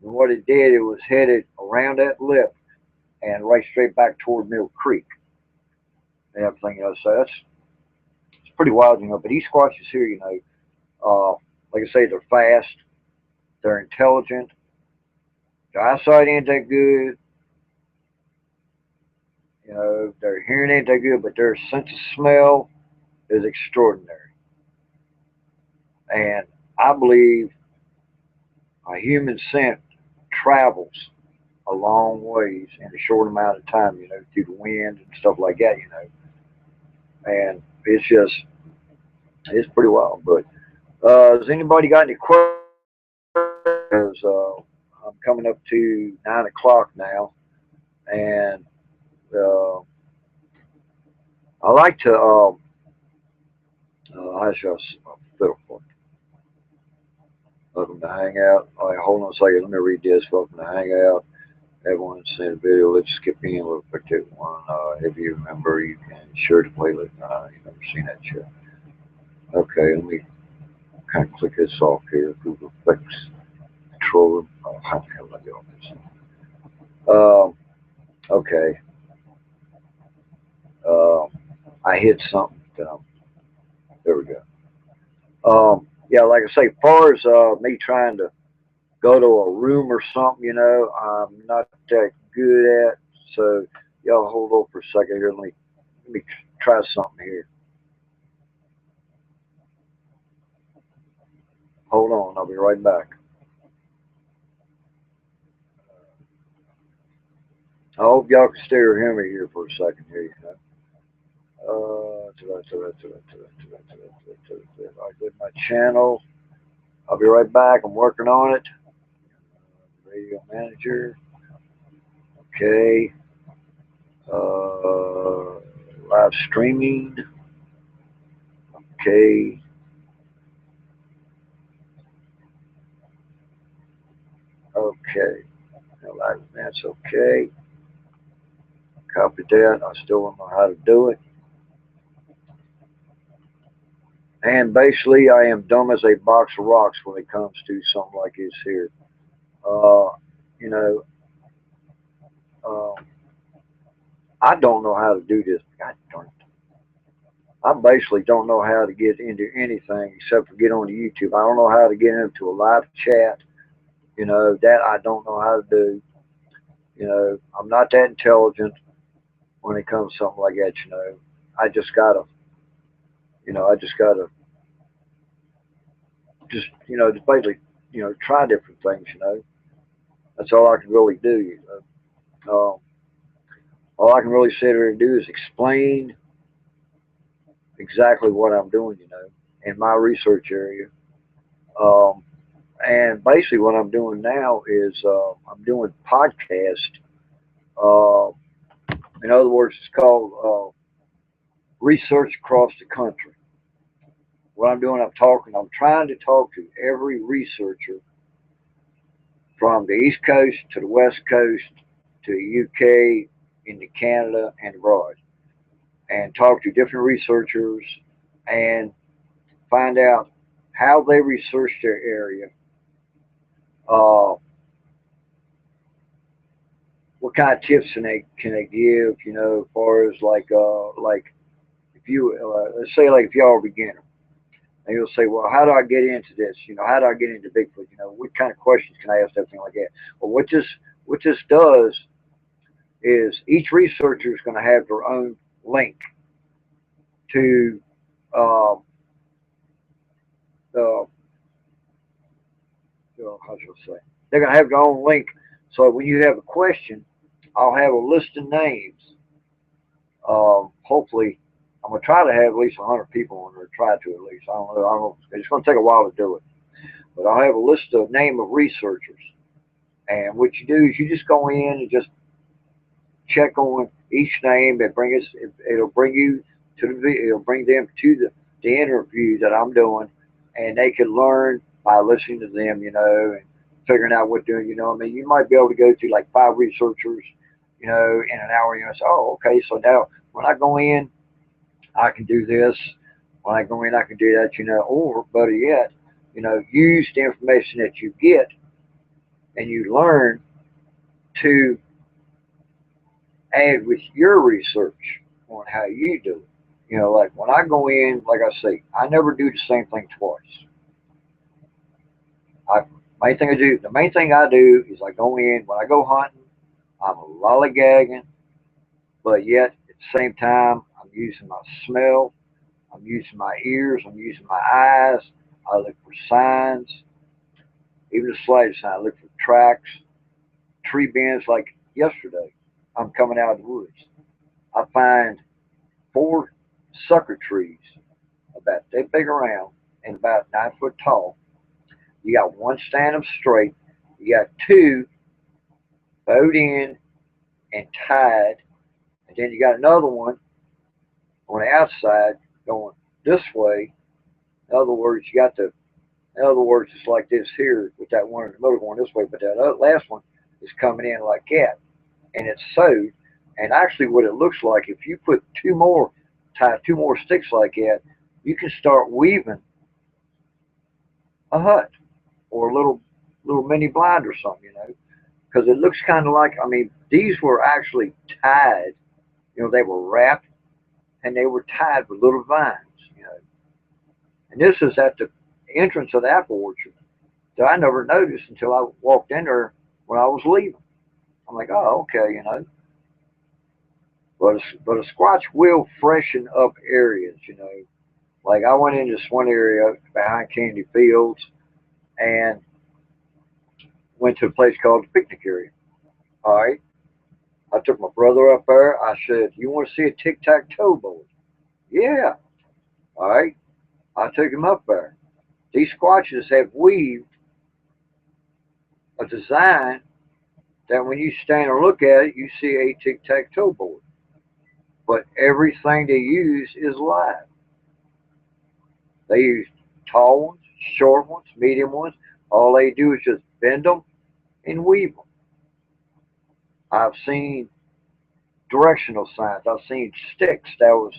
Speaker 1: And what it did, it was headed around that lip and right straight back toward Mill Creek and everything else. So it's pretty wild, But these squatches here, like I say, they're fast, they're intelligent, their eyesight ain't that good, their hearing ain't that good, but their sense of smell is extraordinary. And I believe a human scent travels a long ways in a short amount of time, through the wind and stuff like that, And it's pretty wild. But has anybody got any questions? I'm coming up to 9 o'clock now, and I like to I just fiddle for it. Welcome to Hangout. All right, hold on a second. Let me read this. Welcome to Hangout. Everyone sent a video. Let's skip in real quick to one. If you remember, you can share the playlist. You've never seen that yet. Okay, let me kind of click this off here. Google Effects, Control Room. Oh, how the hell did I get on this? Okay. I hit something. There we go. Yeah, like I say, as far as me trying to go to a room or something, I'm not that good at. So y'all hold on for a second here. Let me try something here. Hold on, I'll be right back. I hope y'all can still hear me here for a second here. I did my channel. I'll be right back. I'm working on it. Radio manager. Okay. Live streaming. Okay. Okay. Live events. Okay. Copy that. I still don't know how to do it. And basically, I am dumb as a box of rocks when it comes to something like this here. You know, I don't know how to do this. God darn it. I basically don't know how to get into anything except for get on YouTube. I don't know how to get into a live chat. You know, that I don't know how to do. You know, I'm not that intelligent when it comes to something like that, you know. I just gotta, I just gotta just basically, try different things, you know. That's all I can really do, you know. All I can really sit here and do is explain exactly what I'm doing, you know, in my research area. Um, and basically what I'm doing now is I'm doing podcast. Uh, in other words, it's called Research Across the Country. What I'm doing, I'm trying to talk to every researcher from the East Coast to the West Coast to the UK, into Canada, and abroad, and talk to different researchers and find out how they research their area, uh, what kind of tips can they give, you know, as far as like if you let's say like if y'all are a beginner, and you'll say, well, how do I get into this? You know, how do I get into Bigfoot? You know, what kind of questions can I ask? Everything like that. Well, what this does is each researcher is going to have their own link to uh, uh, how should I say? They're going to have their own link. So when you have a question, I'll have a list of names. Hopefully, I'm going to try to have at least 100 people on there. Try to at least. I don't know. It's going to take a while to do it. But I'll have a list of name of researchers. And what you do is you just go in and just check on each name and it'll bring you to the video, it'll bring them to the interview that I'm doing, and they can learn by listening to them, you know, and figuring out what doing, you know. I mean, you might be able to go to like 5 researchers, you know, in an hour, you know, say, oh, okay, so now when I go in, I can do this. When I go in, I can do that, you know, or better yet, you know, use the information that you get and you learn to add with your research on how you do it. You know, like when I go in, like I say, I never do the same thing twice. I the main thing I do is I go in when I go hunting. I'm lollygagging, but yet at the same time I'm using my smell, I'm using my ears, I'm using my eyes. I look for signs, even the slightest sign. I look for tracks, tree bends. Like yesterday, I'm coming out of the woods. I find 4 sucker trees about that big around and about 9 foot tall. You got one stand up straight. You got 2 bowed in and tied, and then you got another one on the outside going this way. In other words, in other words, it's like this here with that one in the middle going this way, but that last one is coming in like that, and it's sewed. And actually, what it looks like, if you put tie 2 more sticks like that, you can start weaving a hut or a little mini blind or something, you know, because it looks kind of like. I mean, these were actually tied. You know, they were wrapped and they were tied with little vines. You know, and this is at the entrance of the apple orchard that I never noticed until I walked in there when I was leaving. I'm like, oh, okay, you know. But a squatch will freshen up areas, you know. Like I went into this one area behind Candy Fields and went to a place called the picnic area. All right. I took my brother up there. I said, you want to see a tic-tac-toe board? Yeah. All right. I took him up there. These squatches have weaved a design that when you stand and look at it, you see a tic-tac-toe board. But everything they use is live. They use tall ones, short ones, medium ones. All they do is just bend them and weave them. I've seen directional signs. I've seen sticks that was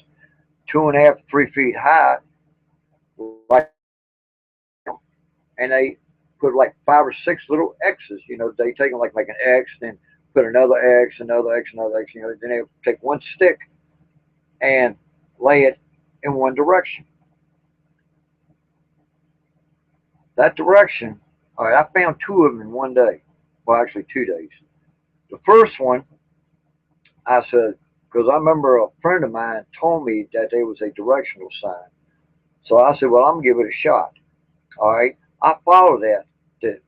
Speaker 1: 2.5, 3 feet high, like, and they put like 5 or 6 little X's. You know, they take them like an X, then put another X, another X, another X. You know, then they would take one stick and lay it in one direction. That direction, all right, I found two of them in one day. Well, actually 2 days. The first one, I said, because I remember a friend of mine told me that there was a directional sign. So I said, well, I'm going to give it a shot. All right. I followed that.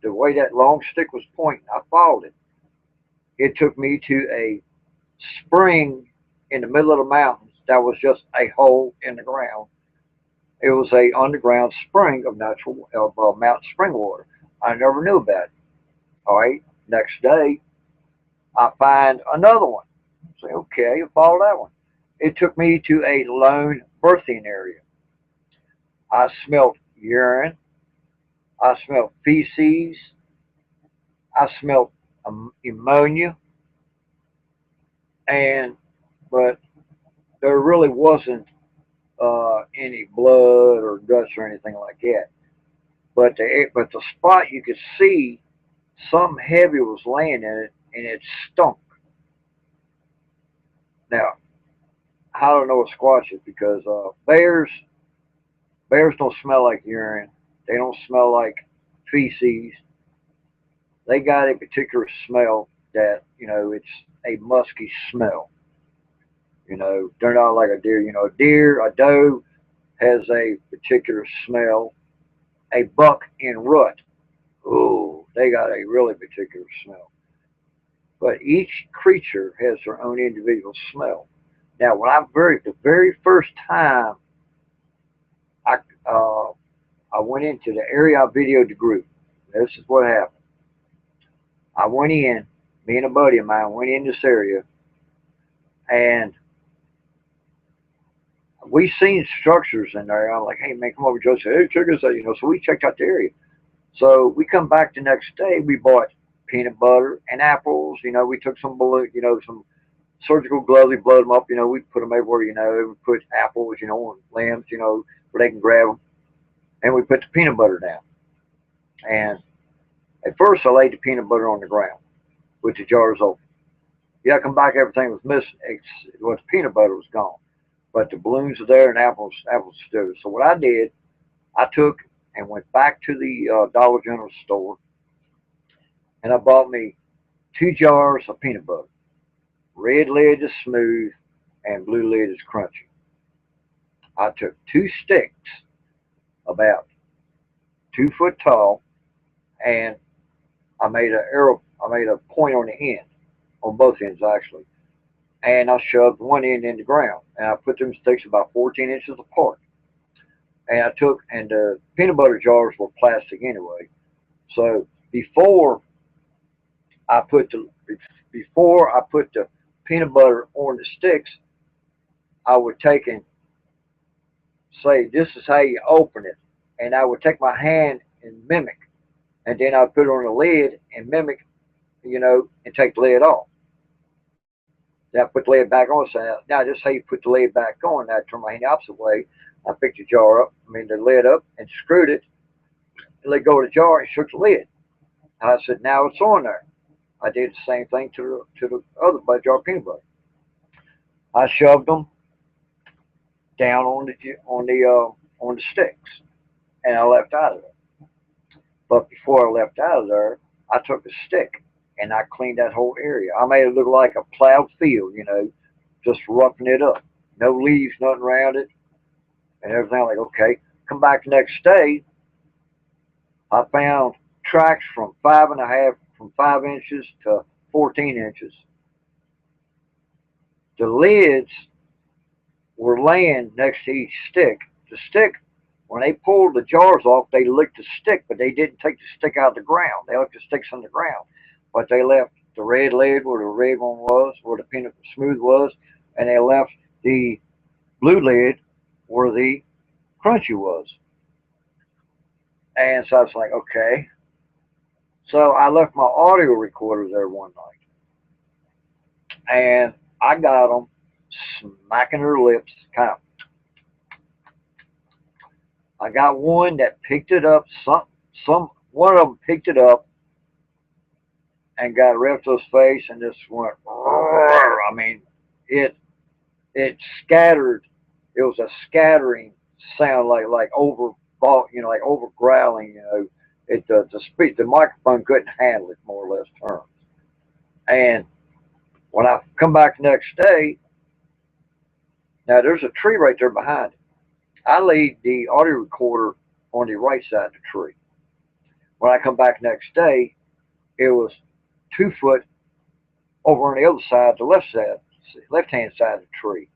Speaker 1: The way that long stick was pointing, I followed it. It took me to a spring in the middle of the mountains that was just a hole in the ground. It was a underground spring of natural mountain spring water. I never knew about it. All right. Next day, I find another one. Say, okay, follow that one. It took me to a lone birthing area. I smelled urine. I smelled feces. I smelled ammonia. And, but there really wasn't any blood or guts or anything like that. But the spot you could see something heavy was laying in it, and it stunk. Now, I don't know what squatch is because bears don't smell like urine. They don't smell like feces. They got a particular smell that, you know, it's a musky smell. You know, they're not like a deer. You know, a doe has a particular smell. A buck in rut, oh, they got a really particular smell. But each creature has their own individual smell. Now, the very first time I uh, I went into the area I videoed the group. This is what happened. I went in, me and a buddy of mine went in this area, and we seen structures in there. I'm like, hey man, come over. Joe said, hey, check this out. You know, so we checked out the area. So we come back the next day. We bought peanut butter and apples. You know, we took some some surgical gloves. We blowed them up. You know, we put them everywhere. You know, we put apples. You know, and limbs. You know, where they can grab them. And we put the peanut butter down. And at first, I laid the peanut butter on the ground with the jars open. Yeah, I come back, everything was missing. The peanut butter was gone, but the balloons were there and apples stood. So what I did, I took and went back to the Dollar General store, and I bought me 2 jars of peanut butter. Red lid is smooth, and blue lid is crunchy. I took 2 sticks, about 2 foot tall, and I made a arrow. I made a point on the end, on both ends actually, and I shoved one end in the ground, and I put them sticks about 14 inches apart. And the peanut butter jars were plastic anyway. So I put the before I put the peanut butter on the sticks, I would take and say, "This is how you open it," and I would take my hand and mimic, and then I'd put it on the lid and mimic, you know, and take the lid off. Then I put the lid back on. So now this is how you put the lid back on. Now I turn my hand the opposite way. I picked the lid up, and screwed it, and let go of the jar and shook the lid. And I said, now it's on there. I did the same thing to the other jar of peanut butter. I shoved them down on the sticks, and I left out of it. But before I left out of there, I took a stick and I cleaned that whole area. I made it look like a plowed field, you know, just roughing it up. No leaves, nothing around it, and everything. Like, okay, come back the next day. I found tracks from 5 inches to 14 inches. The lids were laying next to each stick. The stick, when they pulled the jars off, they licked the stick, but they didn't take the stick out of the ground. They left the sticks on the ground, but they left the red lid where the red one was, where the peanut smooth was, and they left the blue lid where the crunchy was. And so I was like, okay. So I left my audio recorder there one night, and I got them smacking their lips, kind of. I got one that picked it up. One of them picked it up and got right up to his face and just went, roar. I mean, it it scattered. It was a scattering sound, like over, like over growling. It the microphone couldn't handle it, more or less terms. And when I come back the next day, now there's a tree right there behind it. I laid the audio recorder on the right side of the tree. When I come back next day, it was 2 foot over on the other side, the left hand side of the tree,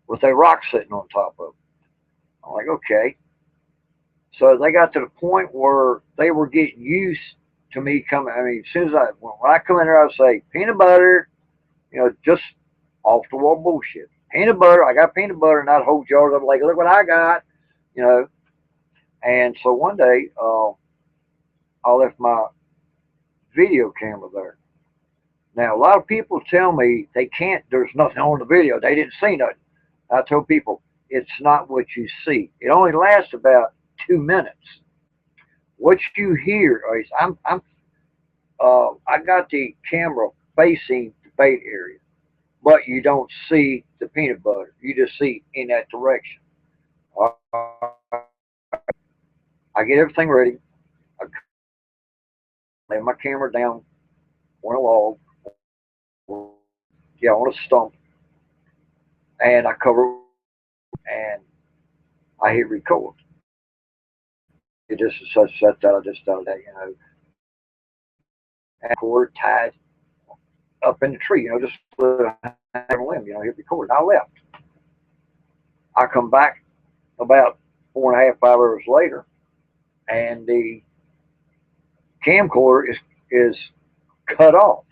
Speaker 1: with a rock sitting on top of it. I'm like, okay. So they got to the point where they were getting used to me coming. I mean, as soon as when I come in there, I would say peanut butter, just off the wall bullshit. Peanut butter, I got peanut butter, and I'd hold jars up like, look what I got, you know. And so one day, I left my video camera there. Now, a lot of people tell me they can't, there's nothing on the video. They didn't see nothing. I tell people, it's not what you see. It only lasts about 2 minutes. What you hear is, I got the camera facing the bait area, but you don't see the peanut butter. You just see in that direction. I get everything ready. I lay my camera down on a log, on a stump, and I cover it, and I hit record. It just is such that I just done that, and cord tied up in the tree, just a limb, hit record. I left. I come back about 4.5, 5 hours later, and the camcorder is cut off,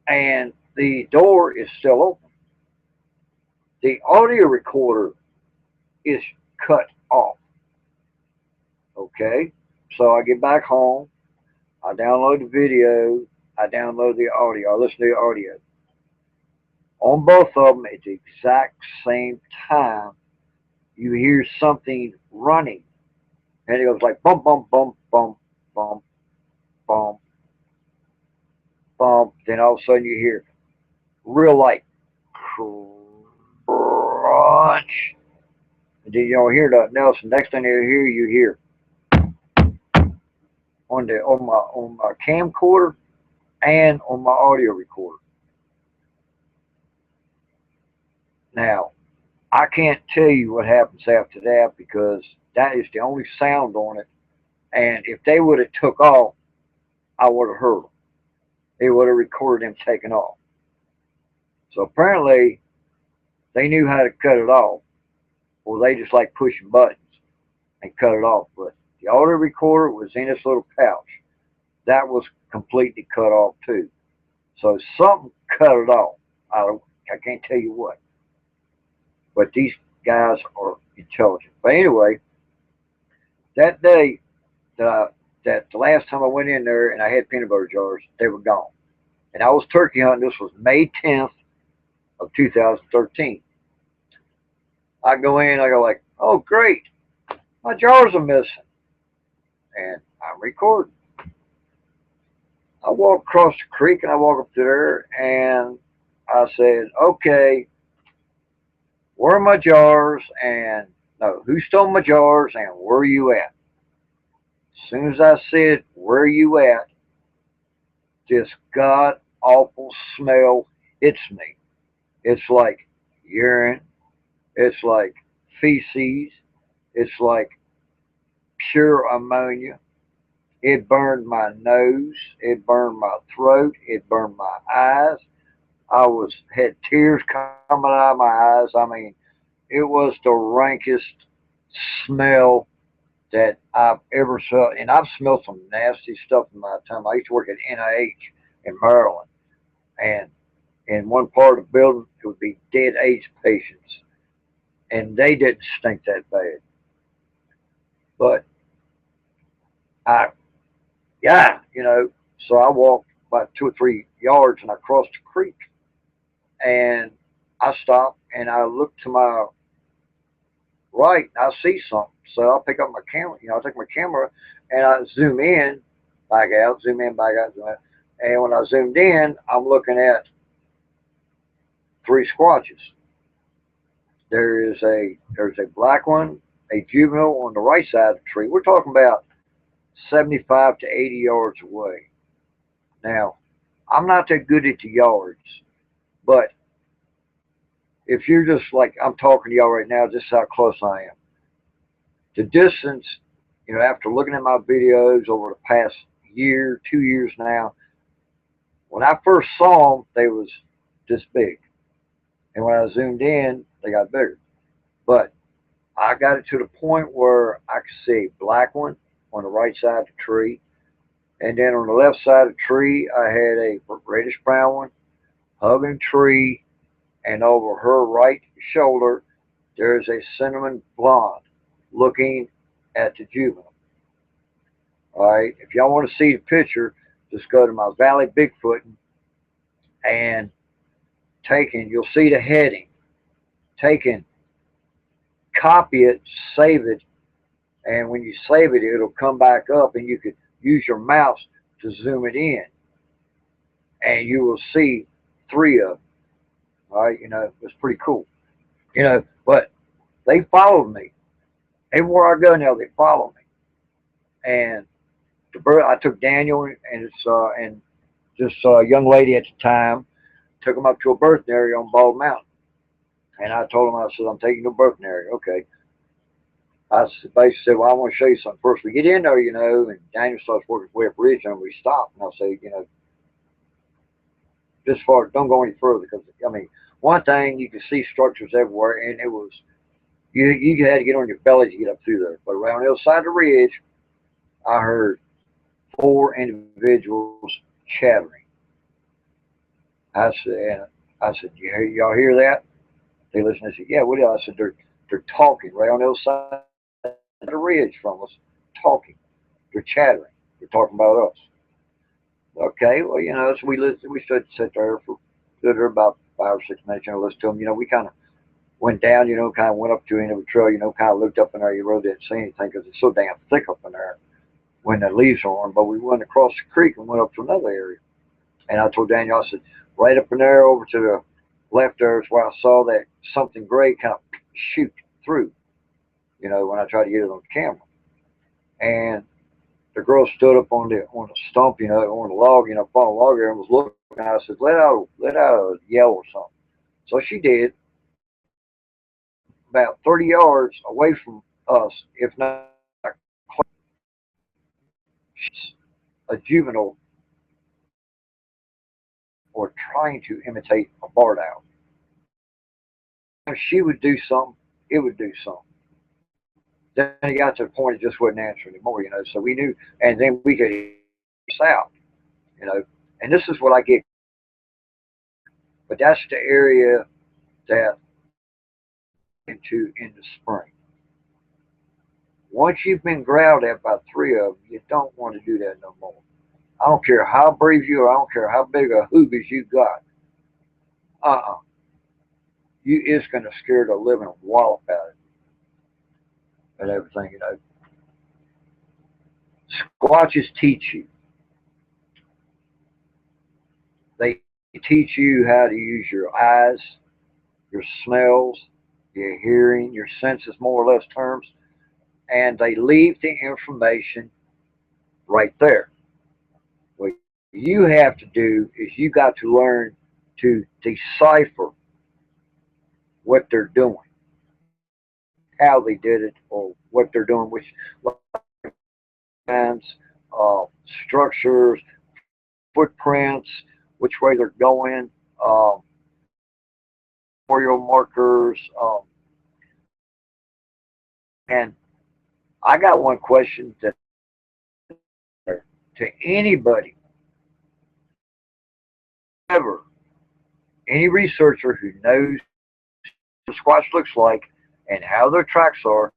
Speaker 1: and the door is still open. The audio recorder is cut off. Okay, so I get back home, I download the video, I download the audio, I listen to the audio. On both of them at the exact same time, you hear something running, and it goes like bump, bump, bump, bump, bump, bump, bump. Then all of a sudden you hear real light crunch. And then you don't hear nothing else. The next thing you hear on my camcorder and on my audio recorder. Now, I can't tell you what happens after that because that is the only sound on it. And if they would have took off, I would have heard them. They would have recorded them taking off. So apparently, they knew how to cut it off, or they just like pushing buttons and cut it off. But the audio recorder was in this little pouch. That was completely cut off too. So something cut it off. I can't tell you what. But these guys are intelligent. But anyway, that day, the last time I went in there and I had peanut butter jars, they were gone. And I was turkey hunting. This was May 10th of 2013. I go in, I go like, oh great, my jars are missing. And I'm recording. I walk across the creek and I walk up to there and I said, okay, where are my jars? And no, who stole my jars and where are you at? As soon as I said, where are you at? This god awful smell hits me. It's like urine. It's like feces. It's like pure ammonia. It burned my nose. It burned my throat. It burned my eyes. I had tears coming out of my eyes. I mean, it was the rankest smell that I've ever smelled. And I've smelled some nasty stuff in my time. I used to work at NIH in Maryland. And in one part of the building, it would be dead AIDS patients. And they didn't stink that bad. But so I walked about 2 or 3 yards and I crossed the creek. And I stopped and I looked to my right and I see something. So I pick up my camera, I take my camera and I zoom in back out, zoom in, back out, zoom out. And when I zoomed in, I'm looking at 3 squatches. There's a black one, a juvenile on the right side of the tree. We're talking about 75 to 80 yards away. Now, I'm not that good at the yards, but if you're just like I'm talking to y'all right now, this is how close I am. The distance, after looking at my videos over the past year, 2 years now, when I first saw them, they was this big. And when I zoomed in, they got bigger. But I got it to the point where I could see a black one on the right side of the tree. And then on the left side of the tree, I had a reddish brown one hugging the tree. And over her right shoulder, there's a cinnamon blonde looking at the juvenile. All right. If y'all want to see the picture, just go to my Valley Bigfoot and you'll see the heading. Copy it, save it, and when you save it, it'll come back up and you could use your mouse to zoom it in. And you will see 3 of them. All right, it's pretty cool. But they followed me. Everywhere I go now, they follow me. And the bird, I took Daniel and this young lady at the time, took him up to a birthing area on Bald Mountain. And I told him, I said, I'm taking you to a birthing area. Okay. I basically said, well, I want to show you something. First, we get in there, and Daniel starts working his way up ridge, and we stop. And I'll say, this far, don't go any further. Because, one thing, you can see structures everywhere, and it was, you had to get on your belly to get up through there. But around the other side of the ridge, I heard 4 individuals chattering. I said, y'all hear that? They listened. I said, yeah, what else? I said, they're talking right on the other side of the ridge from us, talking. They're chattering. They're talking about us. Okay, well, so we stood there about 5 or 6 minutes, listened to them. We kind of went down, kind of went up to the end of the trail, kind of looked up in there. You really didn't see anything because it's so damn thick up in there when the leaves are on. But we went across the creek and went up to another area. And I told Daniel, I said, right up in there over to the left there is where I saw that something gray kind of shoot through, when I tried to get it on the camera. And the girl stood up on the stump, on the log, fallen log area, and was looking. And I said, let out a yell or something. So she did. About 30 yards away from us, if not a juvenile, or trying to imitate a barred owl. If she would do something, it would do something. Then it got to the point it just wouldn't answer anymore, So we knew, and then we could out, And this is what I get. But that's the area that into in the spring. Once you've been growled at by 3 of them, you don't want to do that no more. I don't care how brave you are. I don't care how big a hoobies you got. It's going to scare the living wallop out of you and everything, Squatches teach you. They teach you how to use your eyes, your smells, your hearing, your senses, more or less terms, and they leave the information right there. What you have to do is you got to learn to decipher what they're doing, how they did it, or what they're doing, which kinds of structures, footprints, which way they're going, territorial markers, and I got one question to anybody, ever, any researcher who knows what a squatch looks like and how their tracks are.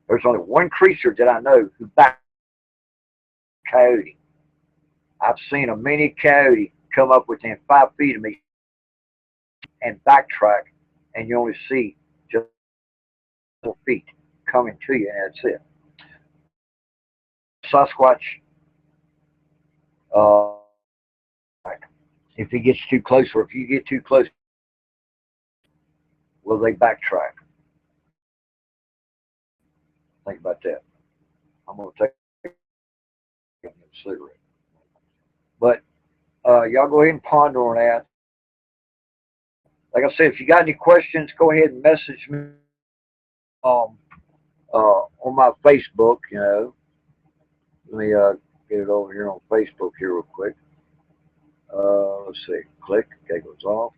Speaker 1: There's only one creature that I know who backed coyote. I've seen a mini coyote come up within 5 feet of me and backtrack, and you only see just 4 feet coming to you, and that's it. Sasquatch, uh, if he gets too close, or if you get too close, will they backtrack? Think about that. I'm going to take a cigarette. But y'all go ahead and ponder on that. Like I said, if you got any questions, go ahead and message me on my Facebook. You know, let me get it over here on Facebook here real quick. Let's see. Click. Okay, goes off.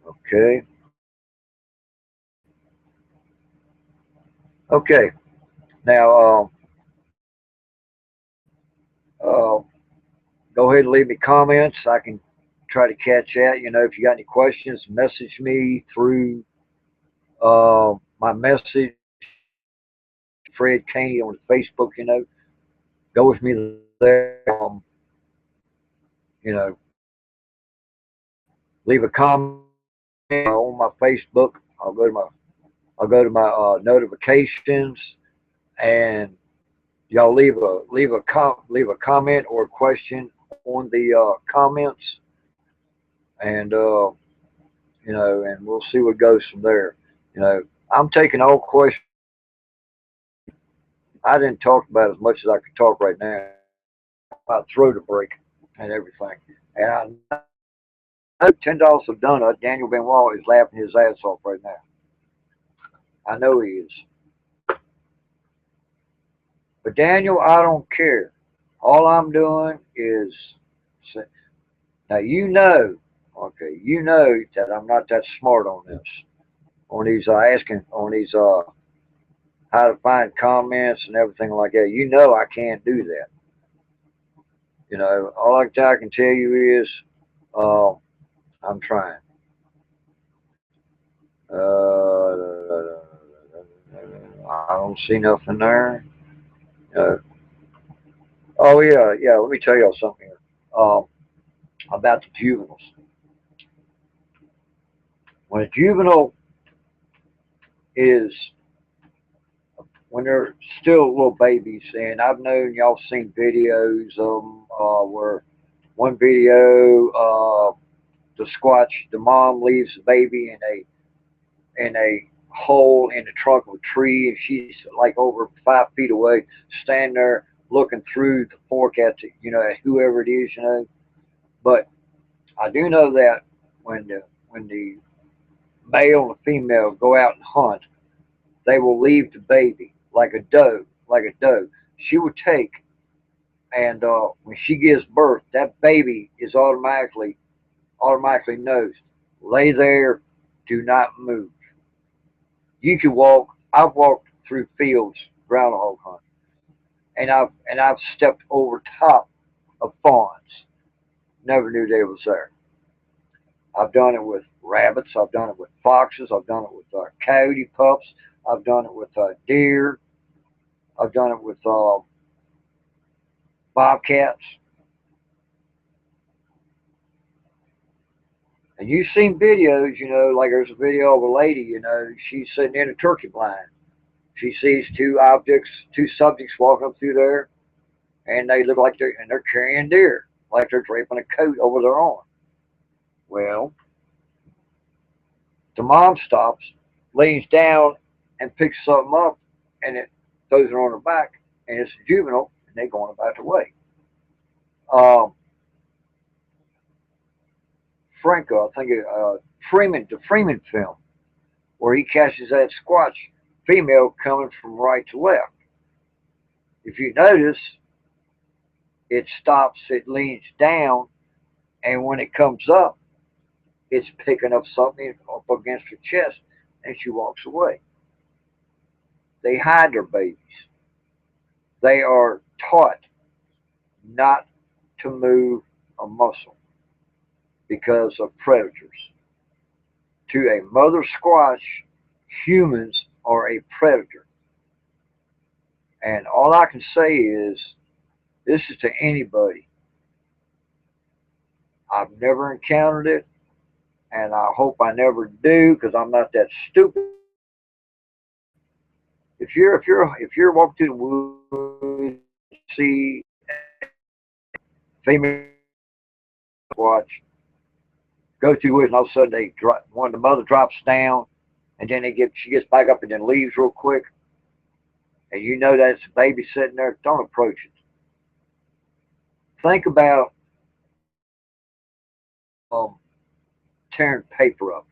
Speaker 1: Okay. Okay. Now, go ahead and leave me comments. I can try to catch that. You know, if you got any questions, message me through my message, Fred Caney on Facebook. You know, go with me there. You know, leave a comment on my Facebook. I'll go to my notifications, and y'all leave a comment or a question on the comments, and you know, and we'll see what goes from there. You know, I'm taking all questions. I didn't talk about as much as I could talk right now. My throat to break and everything. And I know $10 of donut. Daniel Benoit is laughing his ass off right now. I know he is. But Daniel, I don't care. All I'm doing is, now you know, okay, you know that I'm not that smart on this, on these asking, on these how to find comments and everything like that. You know I can't do that. You know, all I can tell you is I'm trying. I don't see nothing there. Uh, oh yeah. Let me tell y'all something here about the juveniles. When a juvenile is when they're still little babies, and I've known y'all seen videos of them where one video, the mom leaves the baby in a hole in the trunk of a tree, and she's like over 5 feet away, standing there looking through the fork at the, you know, at whoever it is, you know. But I do know that when the male and the female go out and hunt, they will leave the baby like a doe, like a doe. She will take, and when she gives birth, that baby is automatically knows. Lay there, do not move. You can walk. I've walked through fields groundhog hunting, and I've stepped over top of fawns. Never knew they was there. I've done it with rabbits. I've done it with foxes. I've done it with coyote pups. I've done it with deer. I've done it with bobcats. And you've seen videos, you know, like there's a video of a lady, you know, she's sitting in a turkey blind. She sees two subjects walking up through there, and they look like they're carrying deer, like they're draping a coat over their arm. Well, the mom stops, leans down, and picks something up, and it throws it on her back, and it's a juvenile, and they're going about their way. Um, Franco, I think the Freeman film, where he catches that squatch female coming from right to left. If you notice, it stops, it leans down, and when it comes up, it's picking up something up against her chest, and she walks away. They hide their babies. They are taught not to move a muscle because of predators. To a mother squatch, humans are a predator. And all I can say is, this is to anybody. I've never encountered it, and I hope I never do, because I'm not that stupid. If you're walking through the woods see female squatch go through it, and all of a sudden they drop, one of the mother drops down, and then she gets back up and then leaves real quick, and you know that's a baby sitting there. Don't approach it. Think about tearing paper up.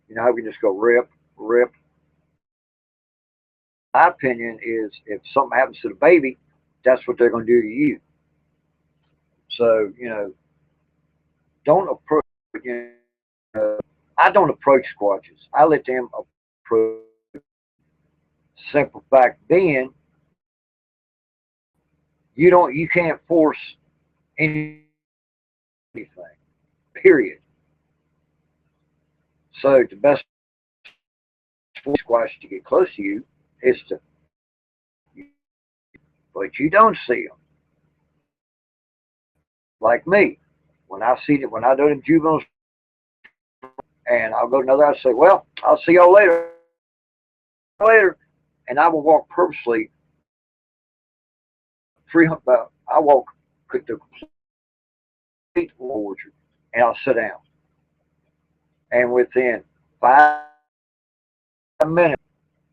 Speaker 1: You know how we just go rip, rip. My opinion is if something happens to the baby, that's what they're going to do to you. So, you know, don't approach, you know, I don't approach squatches. I let them approach. Simple fact being, you can't force anything, period. So the best for squash to get close to you is to, but you don't see them. Like me, when I see them, when I do them juveniles, and I'll go to another, I say, well, I'll see y'all later, and I will walk purposely 300. I walk the complete orchard, and I'll sit down, and within 5 minutes,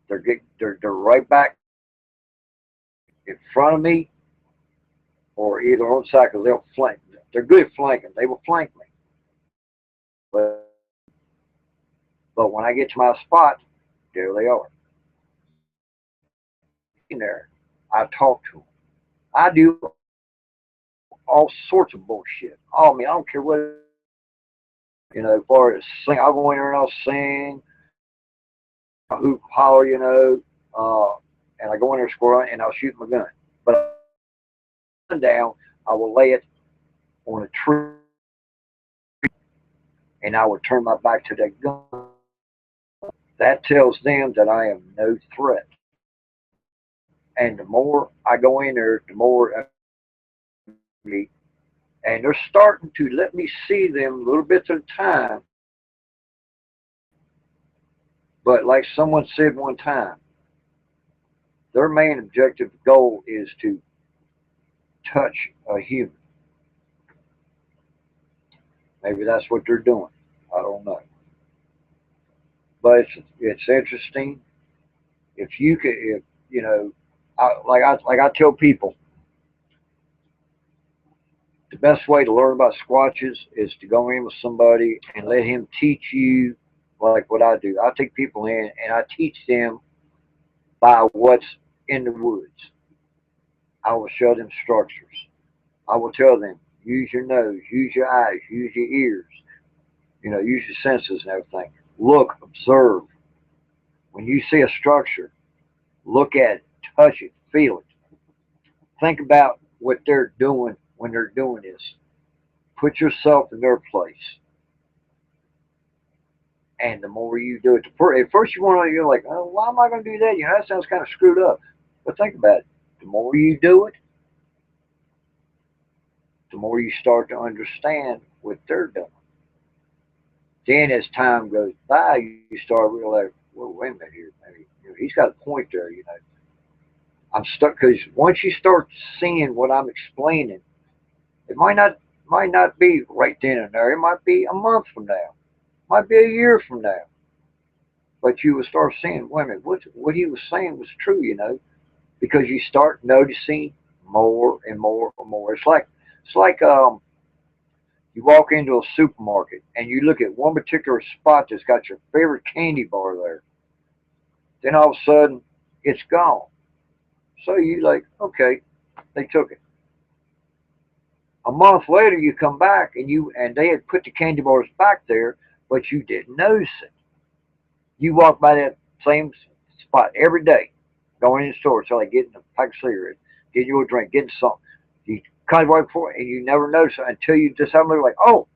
Speaker 1: they're right back in front of me, or either on the side, because they'll flank. They're good at flanking. They will flank me, but when I get to my spot, there they are. In there, I talk to them. I do all sorts of bullshit. Oh, I mean, I don't care what, you know, as far as sing, I'll go in there and I'll sing, I'll hoop, holler, you know, and I go in there squirrel and I'll shoot my gun. But down, I will lay it on a tree and I will turn my back to that gun. That tells them that I am no threat. And the more I go in there, the more me, and they're starting to let me see them little bits at a time. But like someone said one time, their main objective goal is to touch a human. Maybe that's what they're doing. I don't know. But it's interesting. If you could, if you know, I tell people, the best way to learn about squatches is to go in with somebody and let him teach you, like what I do. I take people in and I teach them by what's in the woods. I will show them structures. I will tell them, use your nose, use your eyes, use your ears, you know, use your senses and everything. Look, observe. When you see a structure, look at it, touch it, feel it. Think about what they're doing when they're doing this. Put yourself in their place. And the more you do it, at first you want to, you're like, oh, why am I going to do that? You know, that sounds kind of screwed up. But think about it. The more you do it, the more you start to understand what they're doing. Then as time goes by, you start realizing, well, wait a minute here, maybe, you know, he's got a point there, you know. I'm stuck because once you start seeing what I'm explaining, it might not be right then and there. It might be a month from now, might be a year from now. But you will start seeing, wait a minute, what he was saying was true, you know, because you start noticing more and more and more. It's like you walk into a supermarket and you look at one particular spot that's got your favorite candy bar there. Then all of a sudden, it's gone. So you like, okay, they took it. A month later, you come back and they had put the candy bars back there, but you didn't notice it. You walk by that same spot every day, going in the store, so like getting a pack of cigarettes, getting you a drink, getting something. You come right before, and you never notice it until you just have a look like, oh,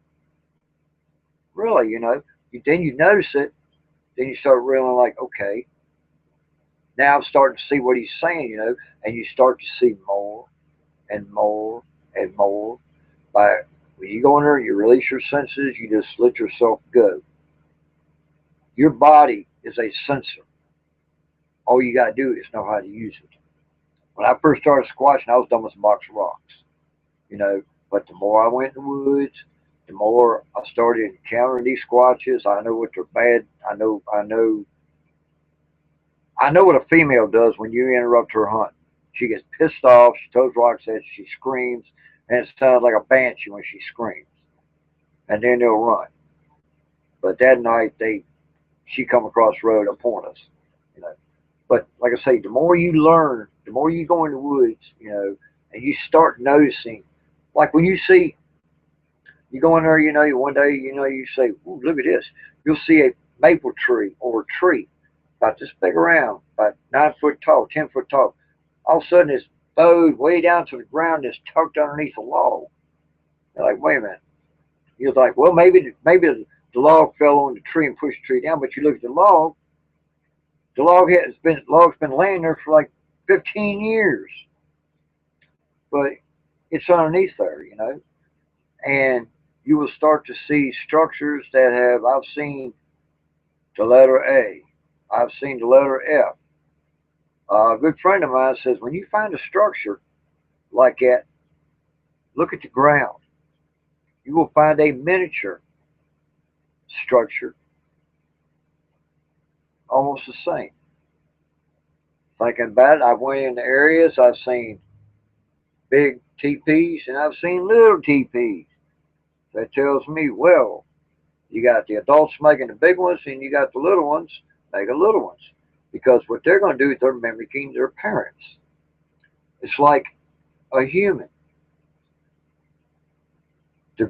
Speaker 1: really? You know. Then you notice it. Then you start realizing like, okay, now I'm starting to see what he's saying, you know, and you start to see more and more and more. By when you go in there, you release your senses, you just let yourself go. Your body is a sensor. All you got to do is know how to use it. When I first started squatching, I was dumb as a box of rocks, you know. But the more I went in the woods, the more I started encountering these squatches. I know what they're bad. I know what a female does when you interrupt her hunt. She gets pissed off. She throws rocks at you. She screams, and it sounds like a banshee when she screams. And then they'll run. But that night, she come across the road upon us, you know. But like I say, the more you learn, the more you go in the woods, you know, and you start noticing, like when you see, you go in there, you know, one day, you know, you say, "Ooh, look at this." You'll see a maple tree or a tree about this big around, about 9 foot tall, 10 foot tall. All of a sudden, it's bowed way down to the ground, and it's tucked underneath a log. You're like, wait a minute. You're like, well, maybe the log fell on the tree and pushed the tree down. But you look at the log. Log's been laying there for like 15 years, but it's underneath there, you know. And you will start to see structures that have. I've seen the letter A. I've seen the letter F. A good friend of mine says when you find a structure like that, look at the ground. You will find a miniature structure almost the same. Thinking about it, I went in areas, I've seen big teepees and I've seen little teepees. That tells me, well, you got the adults making the big ones and you got the little ones making little ones. Because what they're going to do is they're mimicking their parents. It's like a human. The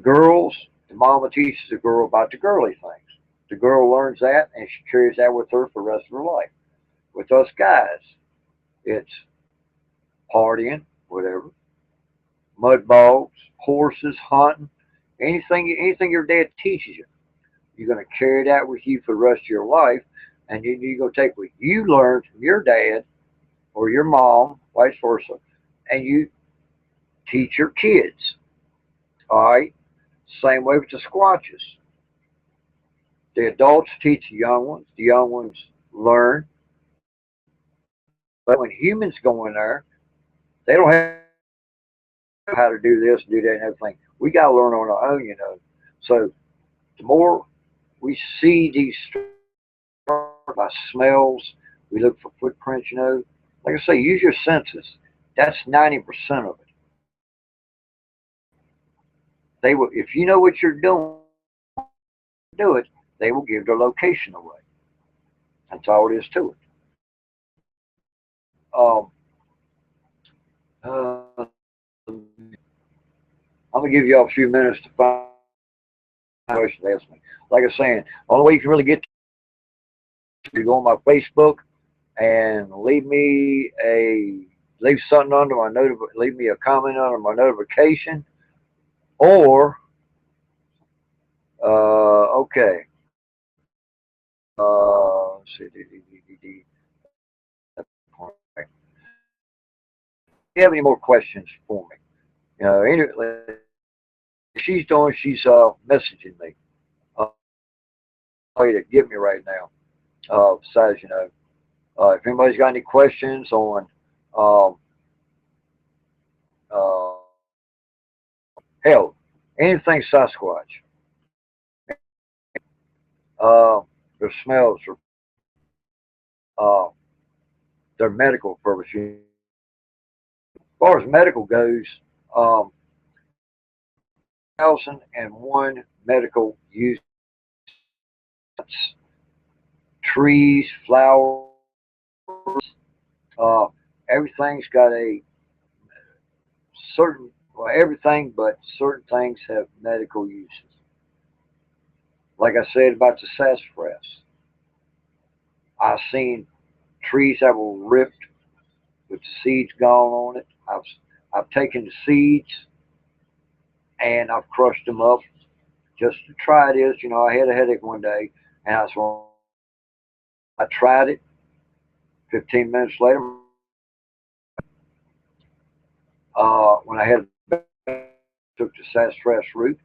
Speaker 1: mama teaches the girl about the girly things. The girl learns that and she carries that with her for the rest of her life. With us guys, it's partying, whatever, mud bogs, horses, hunting, anything your dad teaches you. You're going to carry that with you for the rest of your life, and you're going to take what you learned from your dad or your mom, vice versa, and you teach your kids. All right? Same way with the squatches. The adults teach the young ones learn. But when humans go in there, they don't have how to do this, do that, and everything. We got to learn on our own, you know. So the more we see these by smells, we look for footprints, you know. Like I say, use your senses. That's 90% of it. They will, if you know what you're doing, do it. They will give their location away. That's all it is to it. Um, I'm gonna give y'all a few minutes to find a question to ask me. Like I was saying, only way you can really get to go on my Facebook and leave something under my leave me a comment under my notification, or okay, let's see, do you have any more questions for me? You know, anyway, she's messaging me. Uh, way to get me right now. Besides, you know, if anybody's got any questions on um, uh, hell, anything Sasquatch, their smells, uh, their medical purpose. As far as medical goes, um, 1001 medical use, trees, flowers, uh, everything's got a certain, well, everything but certain things have medical uses. Like I said about the sassafras, I've seen trees that were ripped with the seeds gone on it. I've taken the seeds and I've crushed them up just to try this. You know, I had a headache one day and I tried it. 15 minutes later, when I had took the sassafras root,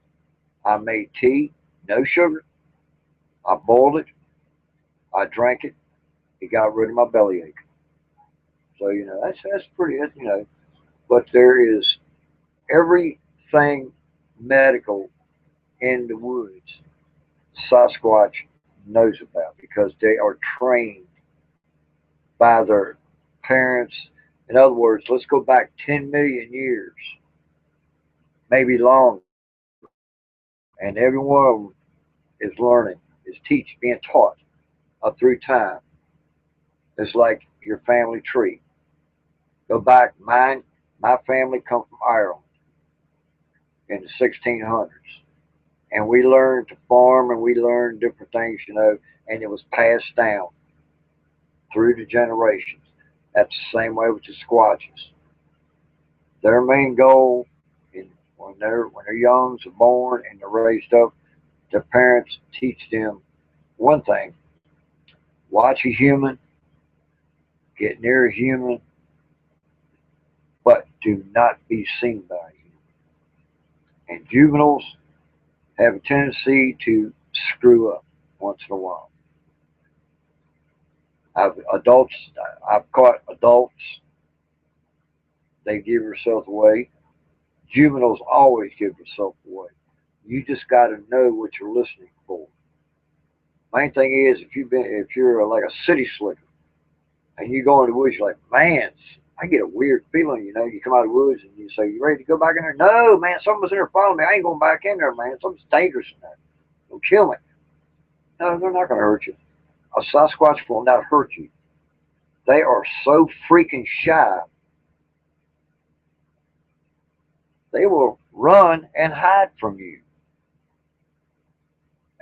Speaker 1: I made tea, no sugar. I boiled it. I drank it. It got rid of my bellyache. So, you know, that's pretty, you know, but there is everything medical in the woods Sasquatch knows about because they are trained by their parents. In other words, let's go back 10 million years, maybe longer, and every one of them is learning, is being taught through time. It's like your family tree. Go back, my family come from Ireland in the 1600s, and we learned to farm and we learned different things, you know, and it was passed down through the generations. That's the same way with the Squatches. Their main goal, in, when they're young, are born and they're raised up, their parents teach them one thing: watch a human, get near a human, but do not be seen by a human. And juveniles have a tendency to screw up once in a while. Adults, I've caught adults, they give themselves away. Juveniles always give themselves away. You just got to know what you're listening for. Main thing is, if you're like a city slicker and you go in the woods, you're like, man, I get a weird feeling. You know, you come out of the woods and you say, you ready to go back in there? No, man, something's in there following me. I ain't going back in there, man. Something's dangerous in there. They'll kill me. No, they're not going to hurt you. A Sasquatch will not hurt you. They are so freaking shy. They will run and hide from you.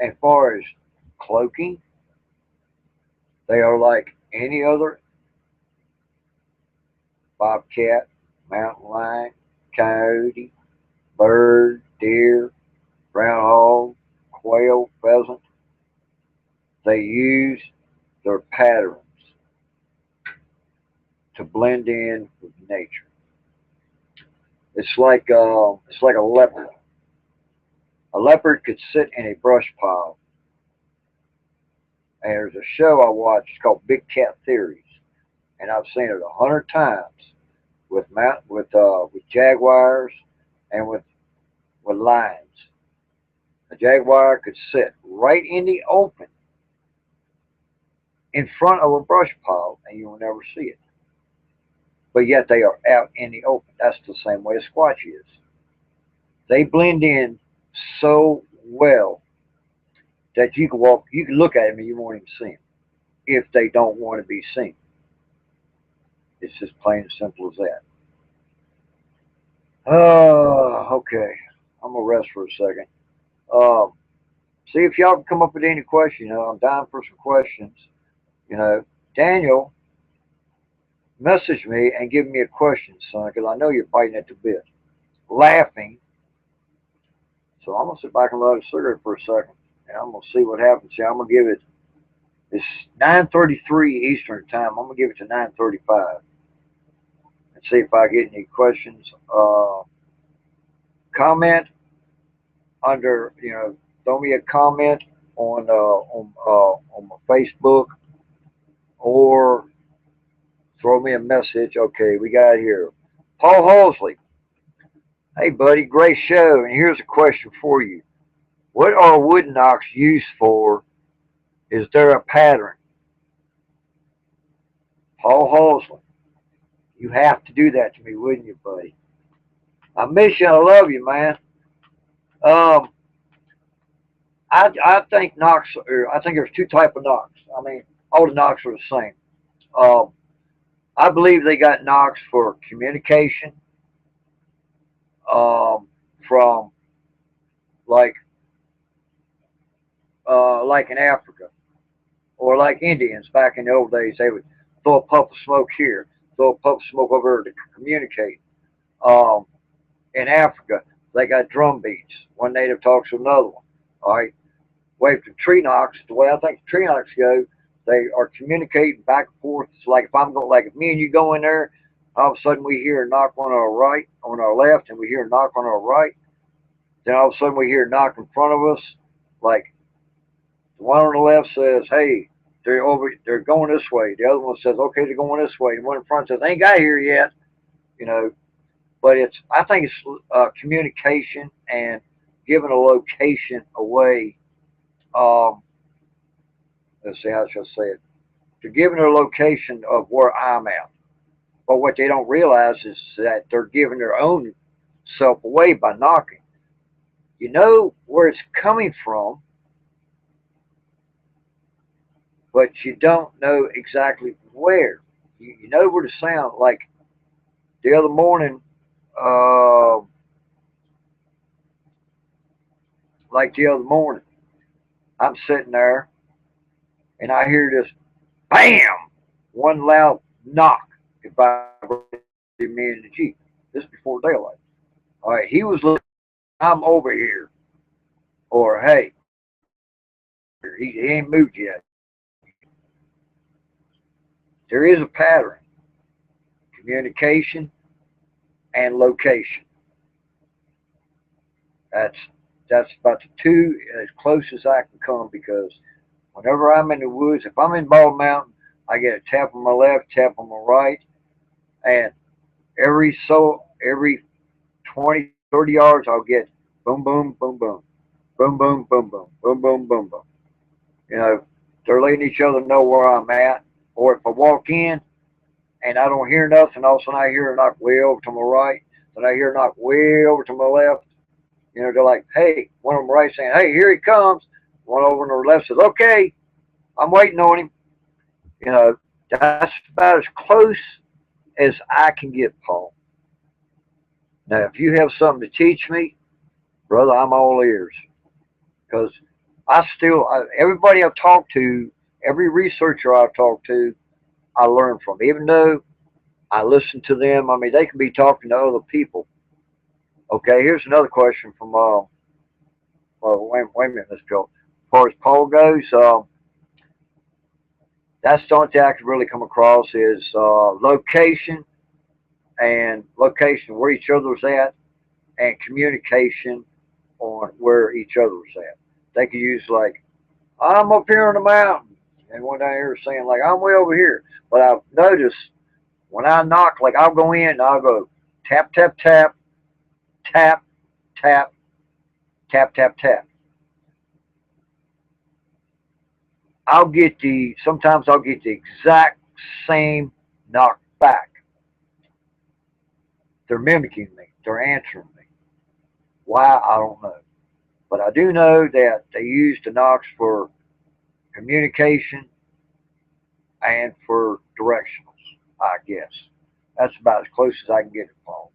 Speaker 1: As far as cloaking, they are like any other bobcat, mountain lion, coyote, bird, deer, groundhog, quail, pheasant. They use their patterns to blend in with nature. It's like a leopard. A leopard could sit in a brush pile. And there's a show I watch called Big Cat Theories, and I've seen it 100 times with jaguars and with lions. A jaguar could sit right in the open in front of a brush pile, and you will never see it. But yet they are out in the open. That's the same way a squatch is. They blend in so well that you can look at them and you won't even see them if they don't want to be seen. It's just plain and simple as that. Okay. I'm gonna rest for a second. Um, See if y'all can come up with any question. You know, I'm dying for some questions. You know, Daniel, message me and give me a question, son, because I know you're biting at the bit, laughing. So I'm gonna sit back and light a cigarette for a second, and I'm gonna see what happens. See, I'm gonna give it. It's 9:33 Eastern time. I'm gonna give it to 9:35 and see if I get any questions. Comment under, you know, throw me a comment on my Facebook or throw me a message. Okay, we got here. Paul Halsley. Hey, buddy, great show. And here's a question for you. What are wood knocks used for? Is there a pattern? Paul Halsley. You have to do that to me, wouldn't you, buddy? I miss you. I love you, man. Um, I think knocks. I think there's two type of knocks. I mean, all the knocks are the same. Um, I believe they got knocks for communication. From like like in Africa or like Indians back in the old days, they would throw a puff of smoke here, throw a puff of smoke over there to communicate. Um, in Africa, they got drum beats. One native talks to another one. All right. Wait for tree knocks. The way I think tree knocks go, they are communicating back and forth. It's like if I'm going, like if me and you go in there, all of a sudden we hear a knock on our right, on our left, and we hear a knock on our right. Then all of a sudden we hear a knock in front of us. Like the one on the left says, "Hey, they're going this way. The other one says, okay, they're going this way. The one in front says, they ain't got here yet, you know. But I think it's communication and giving a location away. Um, let's see, how should I say it? They're giving their location of where I'm at. But what they don't realize is that they're giving their own self away by knocking. You know where it's coming from, but you don't know exactly where. You know where the sound, like the other morning, uh, like the other morning, I'm sitting there and I hear this bam, one loud knock. It vibrated me in the Jeep. This is before daylight. All right, he was looking, I'm over here, or hey, he ain't moved yet. There is a pattern: communication and location. That's that's about the two as close as I can come because whenever I'm in the woods, if I'm in Bald Mountain, I get a tap on my left, tap on my right, and every 20, 30 yards, I'll get boom, boom, boom, boom, boom, boom, boom, boom, boom, boom, boom, boom. You know, they're letting each other know where I'm at. Or if I walk in and I don't hear nothing, all of a sudden I hear a knock way over to my right, then I hear a knock way over to my left. You know, they're like, hey, one of them right saying, hey, here he comes. One over on the left says, okay, I'm waiting on him. You know, that's about as close as I can get, Paul. Now, if you have something to teach me, brother, I'm all ears. Because everybody I've talked to, every researcher I've talked to, I learn from. Even though I listen to them, I mean, they can be talking to other people. Okay, here's another question from, wait a minute, Miss Bill. As far as Paul goes, that's the only thing I can really come across is location where each other's at, and communication on where each other's at. They could use like, I'm up here on the mountain, and one down here saying like, I'm way over here. But I've noticed when I knock, like I'll go in, and I'll go tap, tap, tap, tap, tap, tap, tap, tap. Sometimes I'll get the exact same knock back. They're mimicking me. They're answering me. Why, I don't know. But I do know that they use the knocks for communication and for directionals, I guess. That's about as close as I can get it, Paul.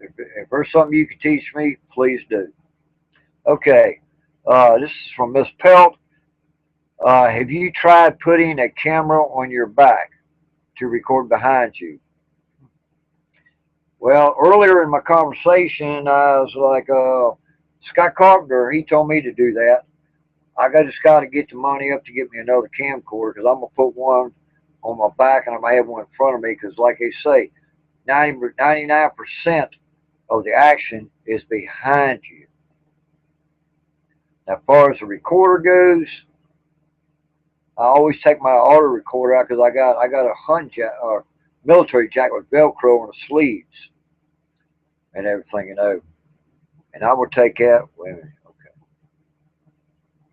Speaker 1: If there's something you can teach me, please do. Okay, this is from Miss Pelt. Have you tried putting a camera on your back to record behind you? Well, earlier in my conversation, I was like, Scott Carpenter, he told me to do that. Just got to get the money up to get me another camcorder because I'm going to put one on my back and I'm going to have one in front of me because, like they say, 99% of the action is behind you. Now, as far as the recorder goes, I always take my auto recorder out because I got a military jacket with Velcro on the sleeves and everything, you know. And I will take that. Wait a minute.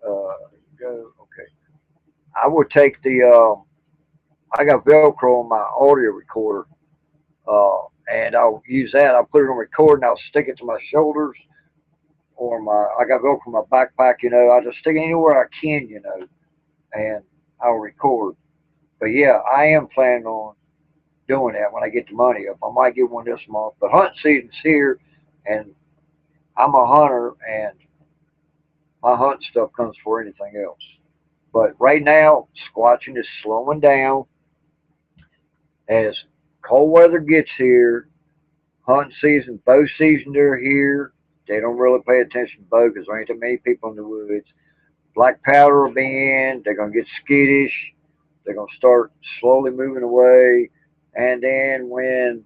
Speaker 1: Okay. I will take I got Velcro on my audio recorder, and I'll use that. I'll put it on record and I'll stick it to my shoulders or I got Velcro on my backpack, you know. I just stick it anywhere I can, you know, and I'll record. But yeah, I am planning on doing that when I get the money up. I might get one this month. But hunting season's here, and I'm a hunter, and my hunting stuff comes before anything else. But right now, squatching is slowing down. As cold weather gets here, hunting season, bow season, they're here. They don't really pay attention to bow because there ain't that many people in the woods. Black powder will be in. They're going to get skittish. They're going to start slowly moving away. And then when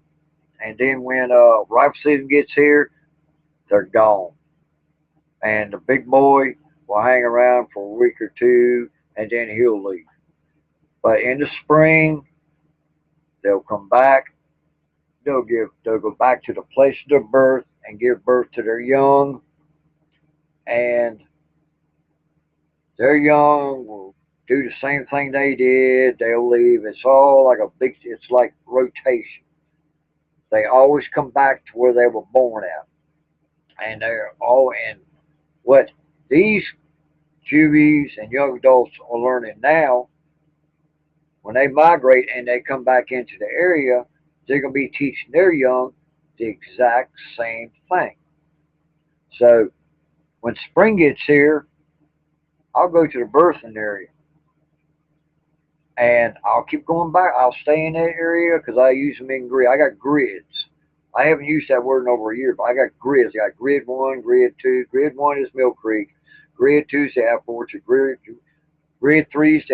Speaker 1: rifle season gets here, they're gone. And the big boy will hang around for a week or two, and then he'll leave. But in the spring, they'll come back. They'll go back to the place of their birth and give birth to their young, and their young will do the same thing they did. They'll leave. It's all like a big. It's like rotation. They always come back to where they were born at, and they're all in. What these juvies and young adults are learning now, when they migrate and they come back into the area, they're going to be teaching their young the exact same thing. So when spring gets here, I'll go to the birthing area and I'll keep going back. I'll stay in that area because I use them in grid. I got grids. I haven't used that word in over a year, but I got grids. I got grid one, grid two. Grid one is Mill Creek. Grid two is the Apple Orchard. Grid three is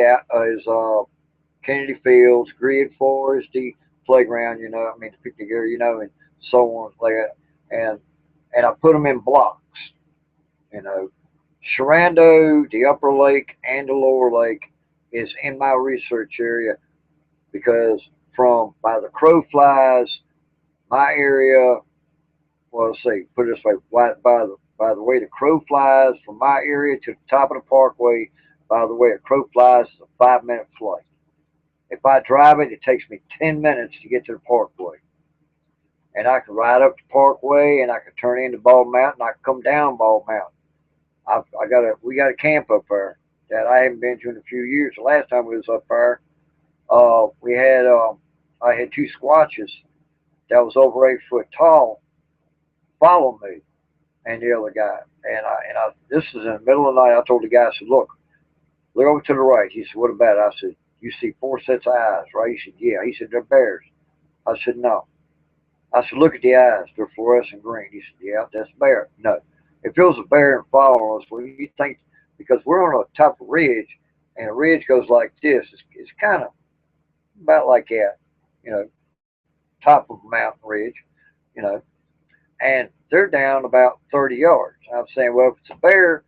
Speaker 1: Kennedy Fields. Grid four is the playground. The picnic area. And so on like that. And I put them in blocks. Sharando, the upper lake, and the lower lake is in my research area because from by the crow flies, my area, well, let's see, put it this way, by the way the crow flies from my area to the top of the parkway, by the way a crow flies is a 5-minute flight. If I drive it, it takes me 10 minutes to get to the parkway. And I can ride up the parkway and I can turn into Bald Mountain, I can come down Bald Mountain. We got a camp up there that I haven't been to in a few years. The last time we was up there, I had 2 squatches that was over 8 foot tall follow me and the other guy. This is in the middle of the night. I told the guy, I said, look over to the right. He said, what about it? I said, you see 4 sets of eyes, right? He said, yeah. He said, they're bears. I said, no. I said, look at the eyes. They're fluorescent green. He said, yeah, that's a bear. No. If it was a bear and following us, well, you think, because we're on a top of a ridge, and a ridge goes like this. It's kind of about like that, top of a mountain ridge, you know, and they're down about 30 yards. I'm saying, well, if it's a bear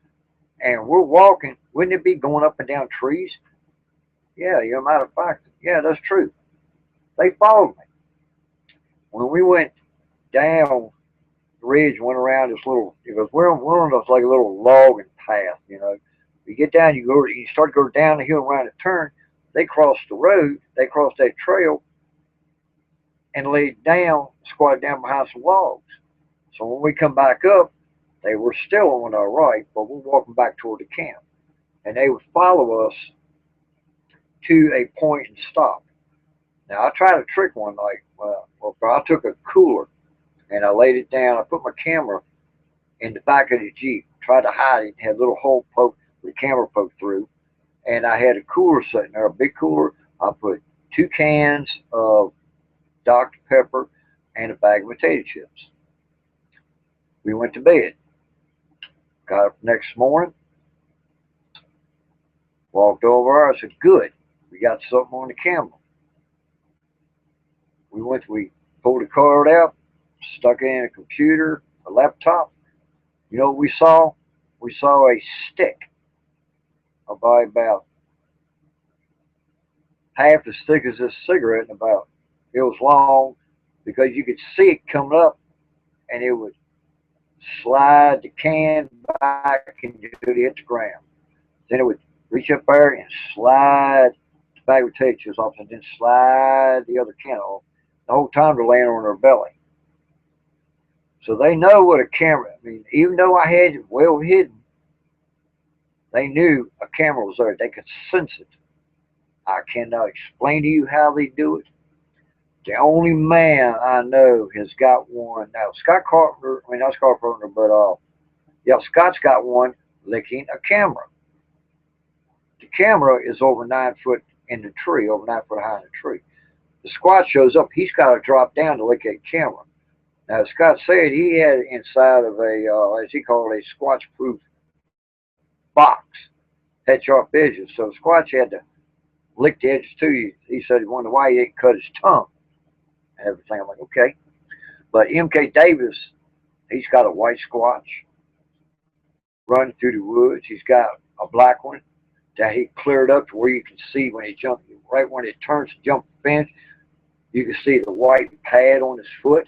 Speaker 1: and we're walking, wouldn't it be going up and down trees? Yeah, matter of fact, yeah, that's true. They followed me. When we went down the ridge, went around this little, because we're on this like a little logging path, You get down, you start to go down the hill around a turn. They crossed the road, they crossed that trail, and laid down, squatted down behind some logs. So when we come back up, they were still on our right, but we're walking back toward the camp. And they would follow us to a point and stop. Now, I tried a trick one night. I took a cooler and I laid it down. I put my camera in the back of the Jeep, tried to hide it, had a little hole poked, the camera poked through. And I had a cooler sitting there, a big cooler. I put 2 cans of Dr. Pepper and a bag of potato chips. We went to bed. Got up next morning, walked over. I said, good, we got something on the camera. We pulled the card out, stuck it in a computer, a laptop. You know what we saw? We saw a stick about half as thick as this cigarette, and it was long because you could see it coming up, and it would slide the can back until it hit the ground. Then it would reach up there and slide the bag of potato chips off, and then slide the other can off. The whole time they're laying on their belly. So they know what a camera, even though I had it well hidden, they knew a camera was there. They could sense it. I cannot explain to you how they do it. The only man I know has got one. Now, Scott Carpenter, not Scott Carpenter, but Scott's got one licking a camera. The camera is over 9 foot in the tree, over 9 foot high in the tree. The squat shows up, he's got to drop down to lick that camera. Now, Scott said he had it inside of a, as he called it, a squatch-proof box. Had sharp edges, so Squatch had to lick the edges too. He said he wondered why he didn't cut his tongue and everything. I'm like, okay. But M.K. Davis, he's got a white Squatch running through the woods. He's got a black one that he cleared up to where you can see when he jumped, right when it turns to jump the fence, you can see the white pad on his foot.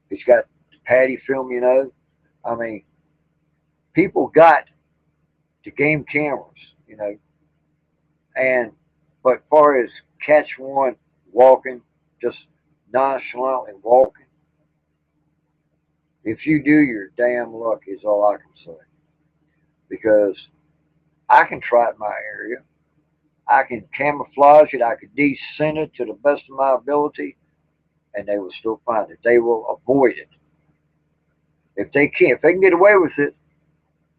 Speaker 1: He's got the paddy film, you know. I mean, people got the game cameras, you know, and but as far as catch one walking, just nonchalantly walking, if you do, you're damn lucky is all I can say. Because I can try it in my area. I can camouflage it. I can descend it to the best of my ability, and they will still find it. They will avoid it. If they can't, if they can get away with it,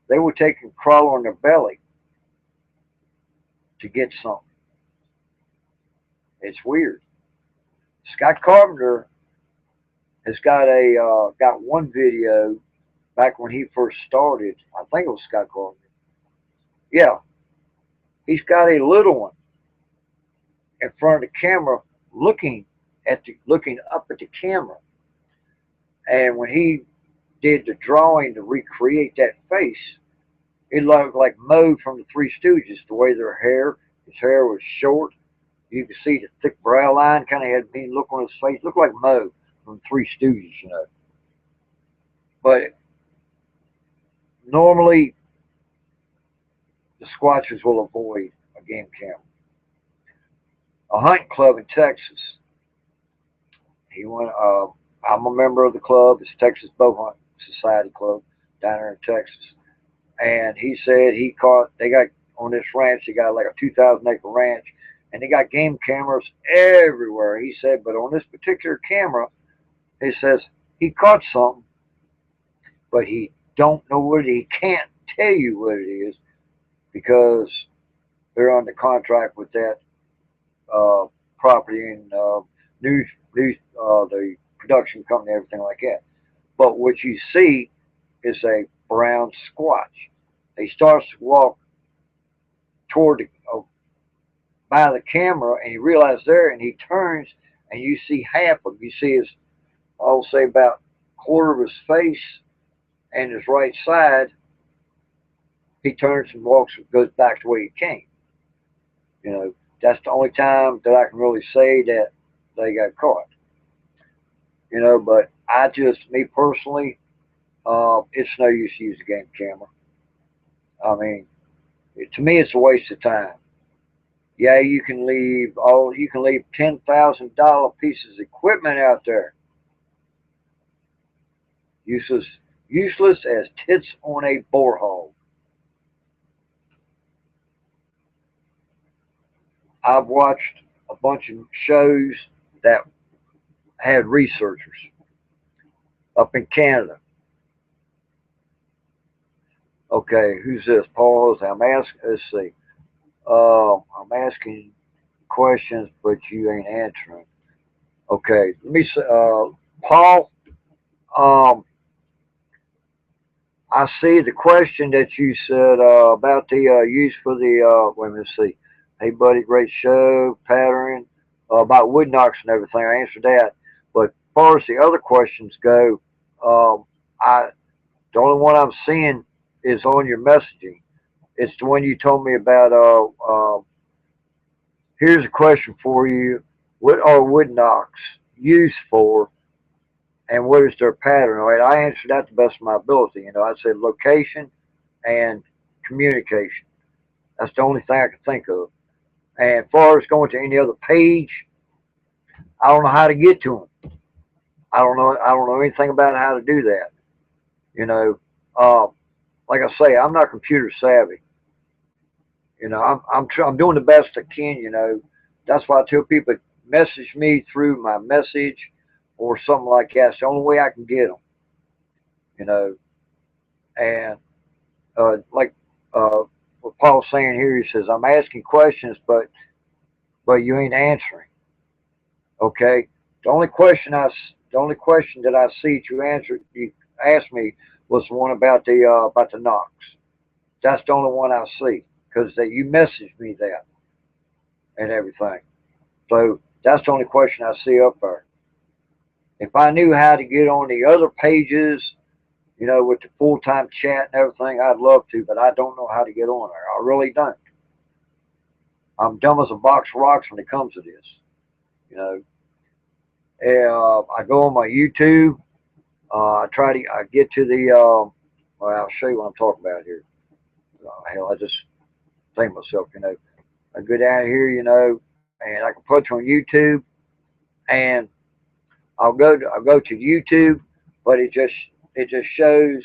Speaker 1: they will take and crawl on their belly to get something. It's weird. Scott Carpenter has got one video back when he first started. I think it was Scott Carpenter. Yeah, he's got a little one in front of the camera, looking up at the camera. And when he did the drawing to recreate that face, it looked like Moe from the Three Stooges. The way his hair was short. You could see the thick brow line, kind of had a mean look on his face. Looked like Moe from the Three Stooges, you know. But normally, the Squatchers will avoid a game camera. A hunting club in Texas. He went. I'm a member of the club. It's Texas Bow Hunting Society Club down there in Texas. And he said they got on this ranch, they got like a 2,000-acre ranch, and they got game cameras everywhere. He said, but on this particular camera, he says he caught something, but he don't know what he can't tell you what it is because they're under contract with that property and the production company, everything like that. But what you see is a brown squatch. He starts to walk toward by the camera, and he realizes there, and he turns, and you see half of him. You see his, I'll say about a quarter of his face and his right side. He turns and walks, goes back to where he came. You know, that's the only time that I can really say that they got caught. You know, but me personally, it's no use to use a game camera. I mean, to me, it's a waste of time. Yeah, you can leave $10,000 pieces of equipment out there. Useless as tits on a borehole. I've watched a bunch of shows that had researchers up in Canada. Okay, who's this? Paul Jose. Let's see. I'm asking questions, but you ain't answering. Okay, let me say, Paul, I see the question that you said about the use for the, wait a minute, see. Hey, buddy, great show, pattern, about wood knocks and everything. I answered that. But as far as the other questions go, the only one I'm seeing is on your messaging. It's the one you told me about. Here's a question for you. What are wood knocks used for, and what is their pattern? All right, I answered that to the best of my ability. You know, I said location and communication. That's the only thing I could think of. And as far as going to any other page, I don't know how to get to them. I don't know anything about how to do that. You know, like I say, I'm not computer savvy. You know, I'm doing the best I can. You know, that's why I tell people message me through my message or something like that. It's the only way I can get them. You know, and like what Paul's saying here, he says I'm asking questions, but you ain't answering. Okay, the only question that I see you asked me was the one about the knocks. That's the only one I see because you messaged me that and everything. So that's the only question I see up there. If I knew how to get on the other pages, you know, with the full-time chat and everything, I'd love to, but I don't know how to get on there. I really don't. I'm dumb as a box of rocks when it comes to this. You know, I go on my YouTube. I get to the. Well, I'll show you what I'm talking about here. Hell, I just think myself. You know, I go down here. You know, and I can put you on YouTube, and I'll go to YouTube, but it just shows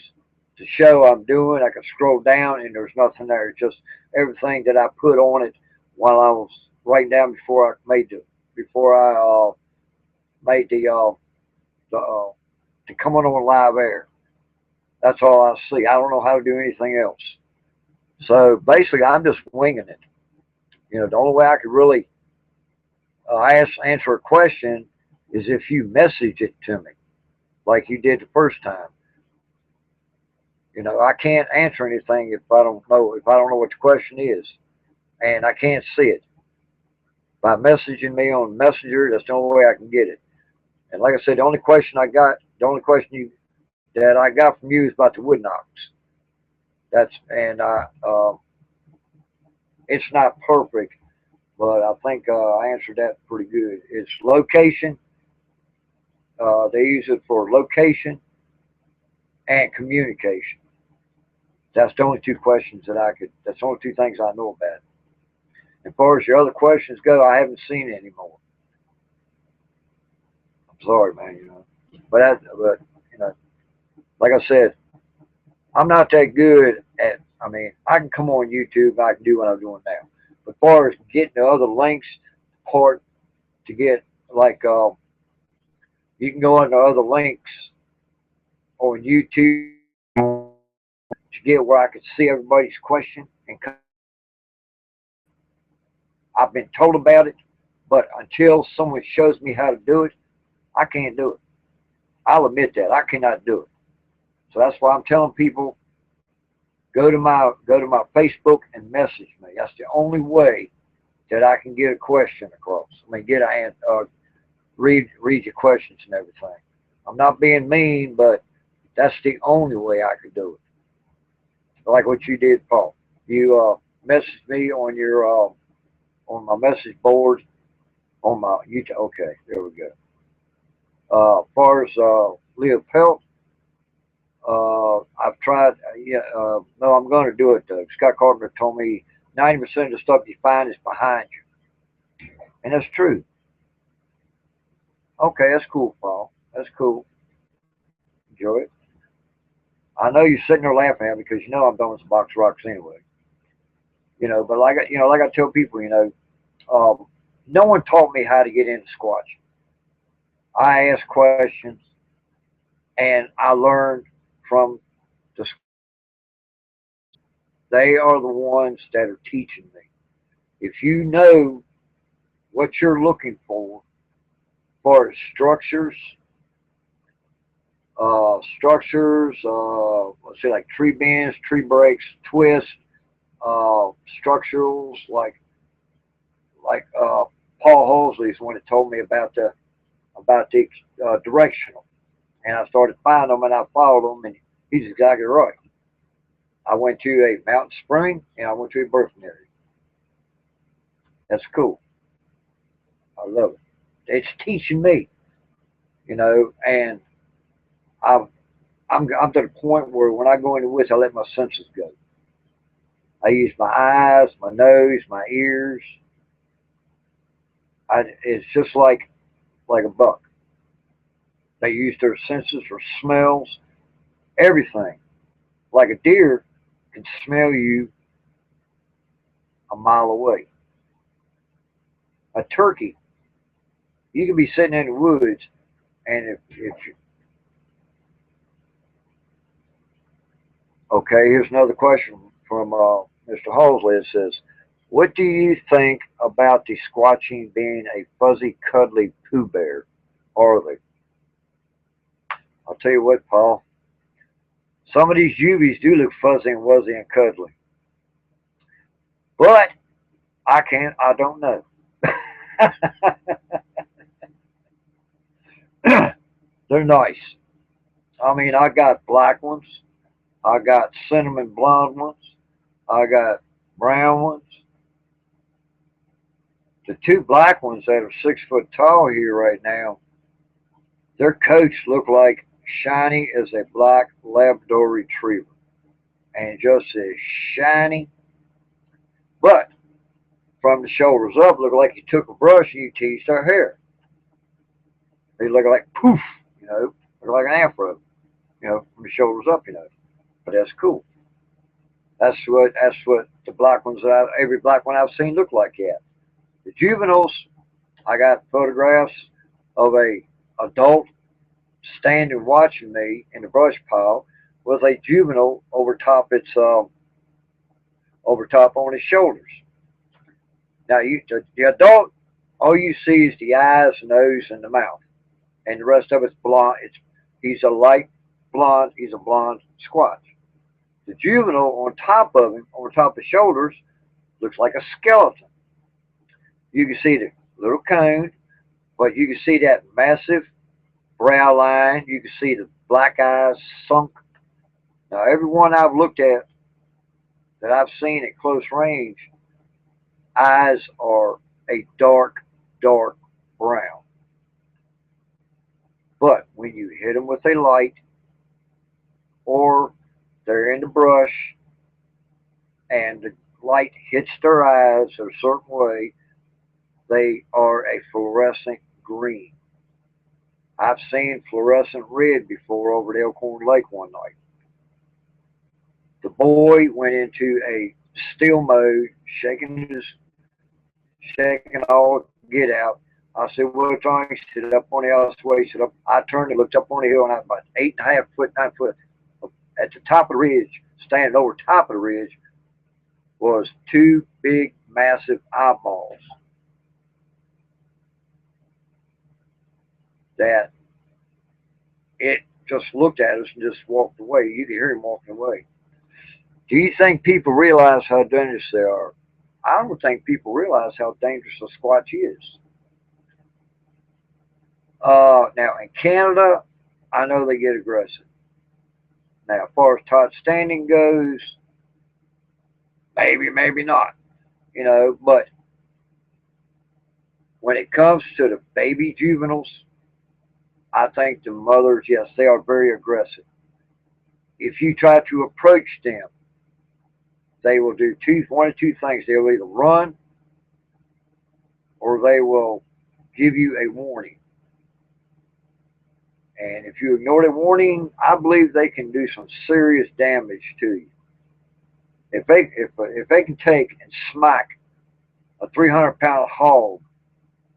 Speaker 1: the show I'm doing. I can scroll down and there's nothing there. It's just everything that I put on it while I was writing down before I made the coming on live air. That's all I see. I don't know how to do anything else. So basically, I'm just winging it. You know, the only way I could really answer a question is if you message it to me like you did the first time. You know, I can't answer anything if I don't know what the question is, and I can't see it. By messaging me on Messenger, that's the only way I can get it. And like I said, the only question that I got from you is about the wood knocks. That's and it's not perfect, but I think I answered that pretty good. It's location. They use it for location and communication. That's the only two questions that I could. That's the only two things I know about. As far as your other questions go, I haven't seen it anymore. I'm sorry, man. You know, but you know, like I said, I'm not that good at. I mean, I can come on YouTube and I can do what I'm doing now. But as far as getting the other links, part to get like you can go into other links on YouTube to get where I could see everybody's question and I've been told about it, but until someone shows me how to do it, I can't do it. I'll admit that I cannot do it. So that's why I'm telling people go to my Facebook and message me. That's the only way that I can get a question across. I mean, read your questions and everything. I'm not being mean, but that's the only way I could do it. Like what you did, Paul. You messaged me on my message board on my YouTube. Okay, there we go. As far as Leo Pelt, I've tried. No, I'm going to do it. Scott Carpenter told me 90% of the stuff you find is behind you, and that's true. Okay, that's cool, Paul. That's cool. Enjoy it. I know you're sitting there laughing at me because you know I'm done with some box rocks anyway. You know, but like I tell people, no one taught me how to get into squash. I asked questions and I learned from the. They are the ones that are teaching me. If you know what you're looking for structures, let's say like tree bends, tree breaks, twists, structurals like Paul Hosley's one that told me about the directional, and I started finding them and I followed them, and he's exactly right. I went to a mountain spring and I went to a birthing area. That's cool. I love it. It's teaching me, and I'm I'm to the point where when I go into woods, I let my senses go. I use my eyes, my nose, my ears. It's just like a buck. They use their senses for smells, everything. Like a deer can smell you a mile away. A turkey, you can be sitting in the woods, and if okay, here's another question from Mr. Halsley. It says, "What do you think about the squatching being a fuzzy, cuddly Pooh Bear? Are they?" I'll tell you what, Paul. Some of these Juvies do look fuzzy and wuzzy and cuddly, but I can't. I don't know. They're nice. I mean, I got black ones. I got cinnamon blonde ones. I got brown ones. two black ones that are 6 foot tall here right now. Their coats look like shiny as a black Labrador Retriever, and just as shiny. But from the shoulders up, look like you took a brush and you teased their hair. They look like poof, look like an afro, from the shoulders up, But that's cool. That's what the black ones every black one I've seen look like that. The juveniles, I got photographs of a adult standing watching me in the brush pile with a juvenile over top on his shoulders. Now the adult, all you see is the eyes, nose, and the mouth, and the rest of it's blonde. He's a light blonde. He's a blonde squatch. The juvenile on top of him, on top of the shoulders, looks like a skeleton. You can see the little cone, but you can see that massive brow line. You can see the black eyes sunk. Now, every one I've looked at that I've seen at close range, eyes are a dark, dark brown. But when you hit them with a light, or they're in the brush, and the light hits their eyes a certain way, they are a fluorescent green. I've seen fluorescent red before over at Elkhorn Lake one night. The boy went into a still mode, shaking all get out. I said, "What's wrong?" He said, "Up on the elsewhere." He said, "Up." I turned and looked up on the hill, and I was about 8.5 foot, 9 foot. At the top of the ridge, standing over top of the ridge, was two big, massive eyeballs that it just looked at us and just walked away. You could hear him walking away. Do you think people realize how dangerous they are? I don't think people realize how dangerous a squatch is. Now, in Canada, I know they get aggressive. Now, as far as Todd Standing goes, maybe, maybe not. But when it comes to the baby juveniles, I think the mothers, yes, they are very aggressive. If you try to approach them, they will do one of two things. They'll either run or they will give you a warning. And if you ignore the warning, I believe they can do some serious damage to you. If they can take and smack a 300-pound hog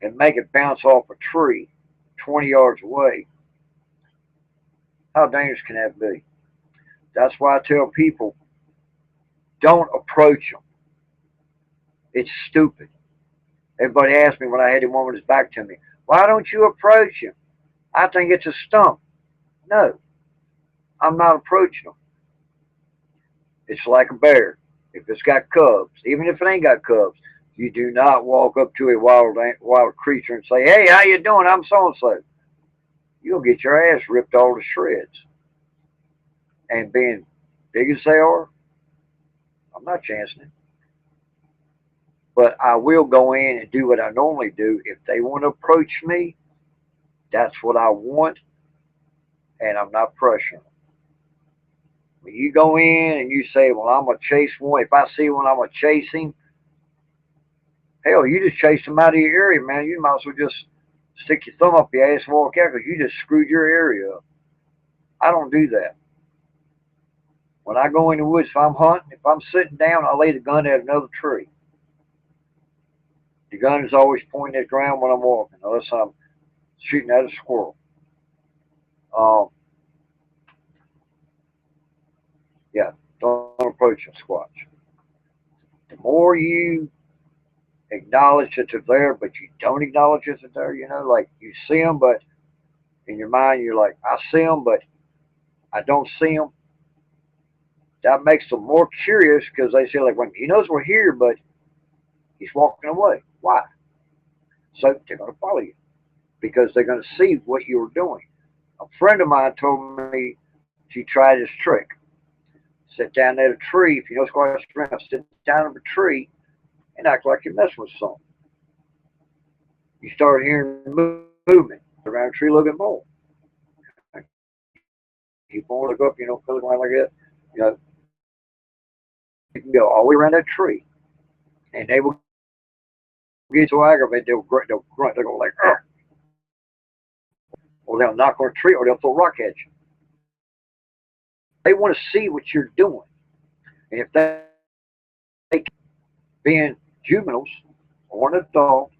Speaker 1: and make it bounce off a tree 20 yards away, how dangerous can that be? That's why I tell people, don't approach them. It's stupid. Everybody asked me when I had him with his back to me, "Why don't you approach him?" I think it's a stump. No, I'm not approaching them. It's like a bear. If it's got cubs, even if it ain't got cubs, you do not walk up to a wild creature and say, "Hey, how you doing? I'm so-and-so." You'll get your ass ripped all to shreds. And being big as they are, I'm not chancing it. But I will go in and do what I normally do. If they want to approach me, that's what I want, and I'm not pressuring them. When you go in and you say, "Well, I'm going to chase one. If I see one, I'm going to chase him." Hell, you just chased him out of your area, man. You might as well just stick your thumb up your ass and walk out because you just screwed your area up. I don't do that. When I go in the woods, if I'm hunting, if I'm sitting down, I lay the gun at another tree. The gun is always pointing at the ground when I'm walking, unless I'm shooting at a squirrel. Yeah, don't approach a squatch. The more you acknowledge that they're there, but you don't acknowledge that they're there, like you see them, but in your mind you're like, "I see them, but I don't see them." That makes them more curious because they say, like, "Well, he knows we're here, but he's walking away." Why? So they're going to follow you because they're going to see what you were doing. A friend of mine told me she tried this trick. Sit down at a tree. If you know squash around, sit down at a tree and act like you're messing with something. you start hearing movement around the tree a little bit more. Keep on, look up, feel it like that. You know, you can go all the way around that tree, and they will get so aggravated, they'll grunt, they'll go like, ugh, or they'll knock on a tree, or they'll throw a rock at you. They want to see what you're doing. And if they being juveniles or an adult,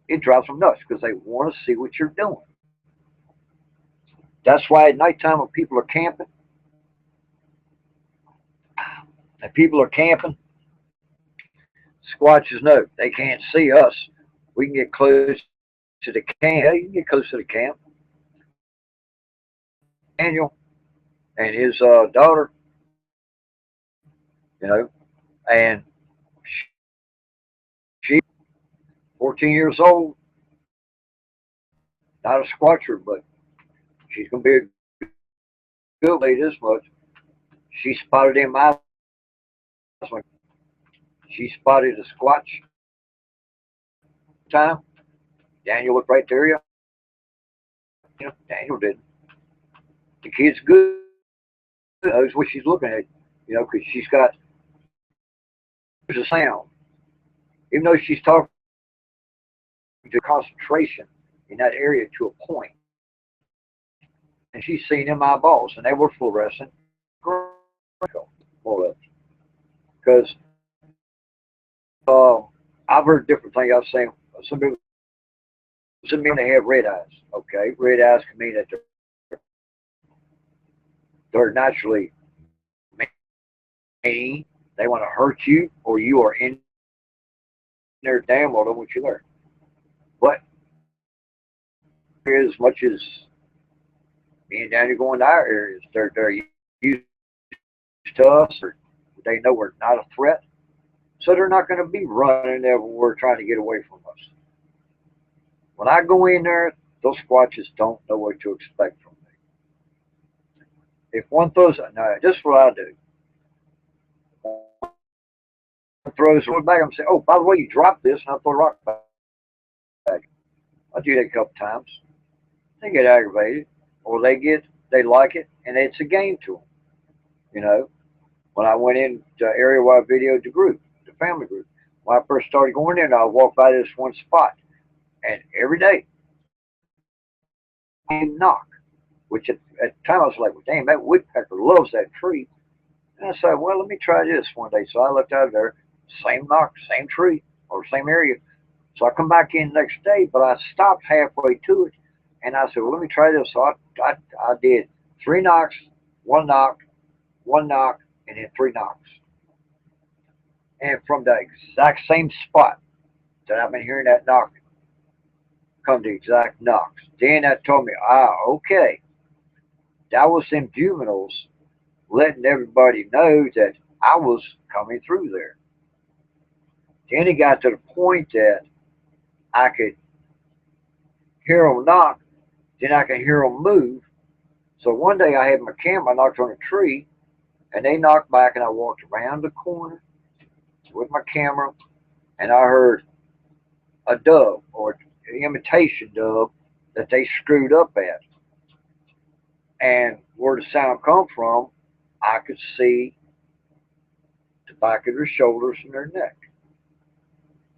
Speaker 1: it drives them nuts because they want to see what you're doing. That's why at nighttime when people are camping, squatches know they can't see us. We can get close to the camp. Yeah, you can get close to the camp. Daniel and his daughter, you know, and she 14 years old, not a squatcher, but she's gonna be a good lady this much. She spotted him out. She spotted a squatch time. Daniel looked right there. Daniel didn't. The kid's good. Knows what she's looking at. Because she's got a sound. Even though she's talking to concentration in that area to a point, and she's seen them eyeballs, and they were fluorescent, more or less. Because I've heard different things. I've seen some people they have red eyes. Okay, red eyes can mean that they're naturally mean. They want to hurt you, or you are in their damn well don't want you there. But as much as me and Danny go into our areas, they're used to us, or they know we're not a threat, so they're not going to be running there when we're trying to get away from us. When I go in there, those squatches don't know what to expect from me. If one throws, now this is what I do. One throws one back, I'm saying, oh, by the way, you dropped this, and I throw a rock back. I do that a couple times. They get aggravated, or they like it, and it's a game to them. When I went into area where I videoed the group, the family group, when I first started going in, I walked by this one spot, and every day, I knock, which at the time I was like, well, damn, that woodpecker loves that tree. And I said, well, let me try this one day. So I looked out of there, same knock, same tree, or same area. So I come back in the next day, but I stopped halfway to it, and I said, well, let me try this. So I did 3 knocks, 1 knock, 1 knock, and then 3 knocks. And from the exact same spot that I've been hearing that knocking, come the exact knocks. Then that told me, okay, that was them juveniles letting everybody know that I was coming through there. Then it got to the point that I could hear them knock, then I could hear them move. So one day I had my camera, I knocked on a tree, and they knocked back, and I walked around the corner with my camera, and I heard a dove, or an imitation dove, that they screwed up at. And where the sound come from, I could see the back of their shoulders and their neck.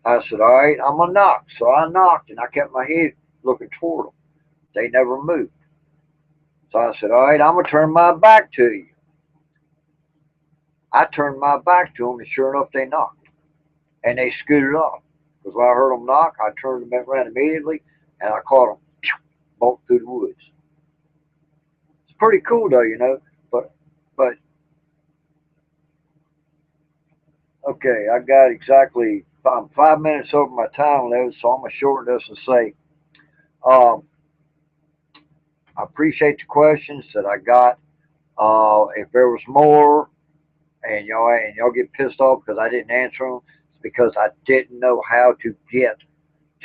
Speaker 1: I said, all right, I'm going to knock. So I knocked, and I kept my head looking toward them. They never moved. So I said, all right, I'm going to turn my back to you. I turned my back to them, and sure enough, they knocked. And they scooted off. Because when I heard them knock, I turned them around immediately, and I caught them bolt through the woods. It's pretty cool, though, But okay, I got exactly, I'm 5 minutes over my time limit, so I'm going to shorten this and say, um, I appreciate the questions that I got. If there was more, and y'all get pissed off because I didn't answer them, it's because I didn't know how to get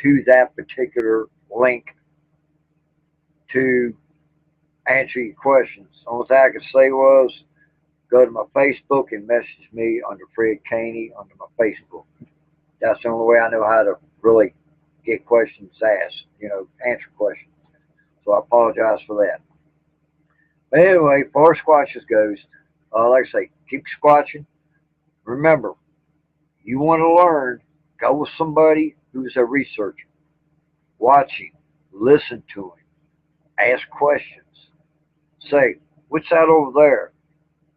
Speaker 1: to that particular link to answer your questions. The only thing I could say was go to my Facebook and message me under Fred Caney under my Facebook. That's the only way I know how to really get questions asked, answer questions. So I apologize for that. But anyway, as far as squatches goes, like I say, keep squatching. Remember, you want to learn, go with somebody who's a researcher. Watch him, listen to him, ask questions. Say, what's that over there?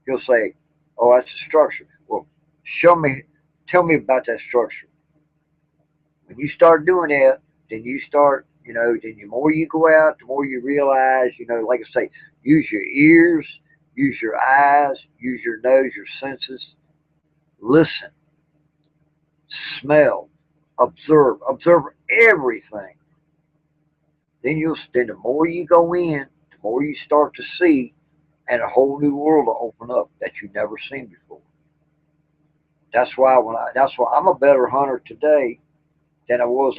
Speaker 1: He'll say, oh, that's a structure. Well, tell me about that structure. When you start doing that, then you start, then the more you go out, the more you realize, like I say, use your ears, use your eyes, use your nose, your senses. Listen, smell, observe everything. Then the more you go in, the more you start to see, and a whole new world will open up that you've never seen before. That's why I'm a better hunter today than I was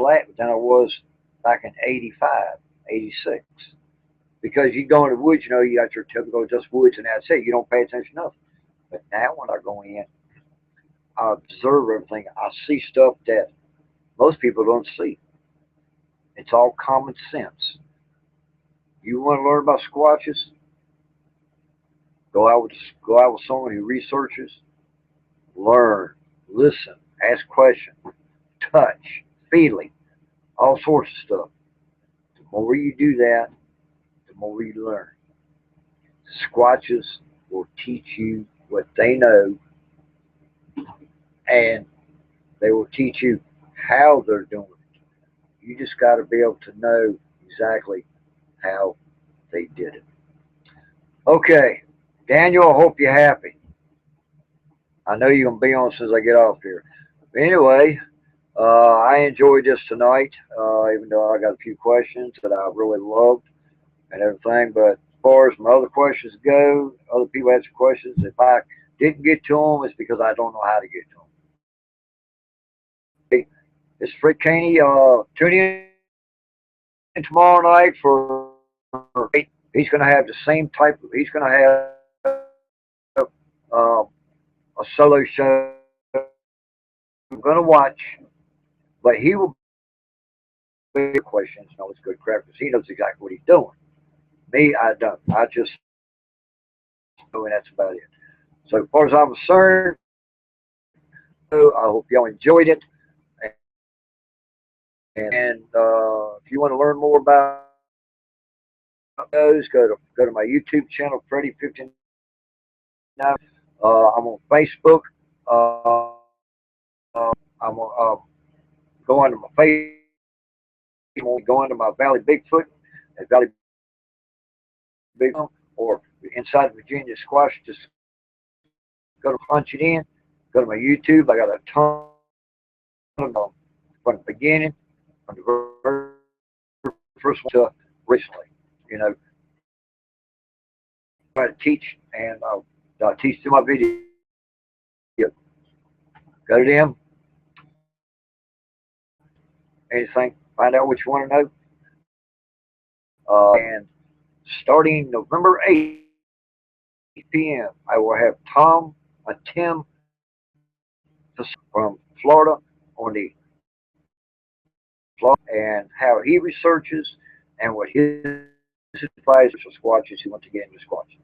Speaker 1: back in 85, 86. Because you go in the woods, you got your typical just woods and that's it. You don't pay attention to nothing. But now when I go in, I observe everything. I see stuff that most people don't see. It's all common sense. You want to learn about squatches? Go out with someone who researches, learn, listen, ask questions, touch, feeling, all sorts of stuff. The more you do that, the more you learn. Squatches will teach you what they know, and they will teach you how they're doing it. You just got to be able to know exactly how they did it. Okay, Daniel, I hope you're happy. I know you're going to be on as soon as I get off here. But anyway, I enjoyed this tonight, even though I got a few questions that I really loved and everything. But as far as my other questions go, other people ask questions. If I didn't get to them, it's because I don't know how to get to them. Hey, it's Frick Caney. Tune in tomorrow night for. He's going to have the same type. He's going to have a solo show. I'm going to watch, but he will be questions and all this good crap because he knows exactly what he's doing. Me, I don't. I just know, and that's about it. So as far as I'm concerned, I hope y'all enjoyed it. And if you want to learn more about those, go to my YouTube channel, Freddy59. I'm on Facebook. I'm go onto my Facebook. Go into my Valley Bigfoot at Valley Bigfoot, or inside Virginia Squash. Just go to punch it in. Go to my YouTube. I got a ton of them from the beginning, from the very first one to recently. Try to teach, and I'll teach through my video. Go to them. Anything, find out what you want to know. And starting November 8th, 8 p.m., I will have Tim from Florida on the Florida and how he researches and what his advice for squatches who want to get into squatches.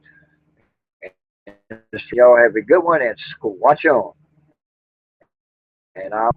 Speaker 1: And y'all have a good one and squatch on. And I'll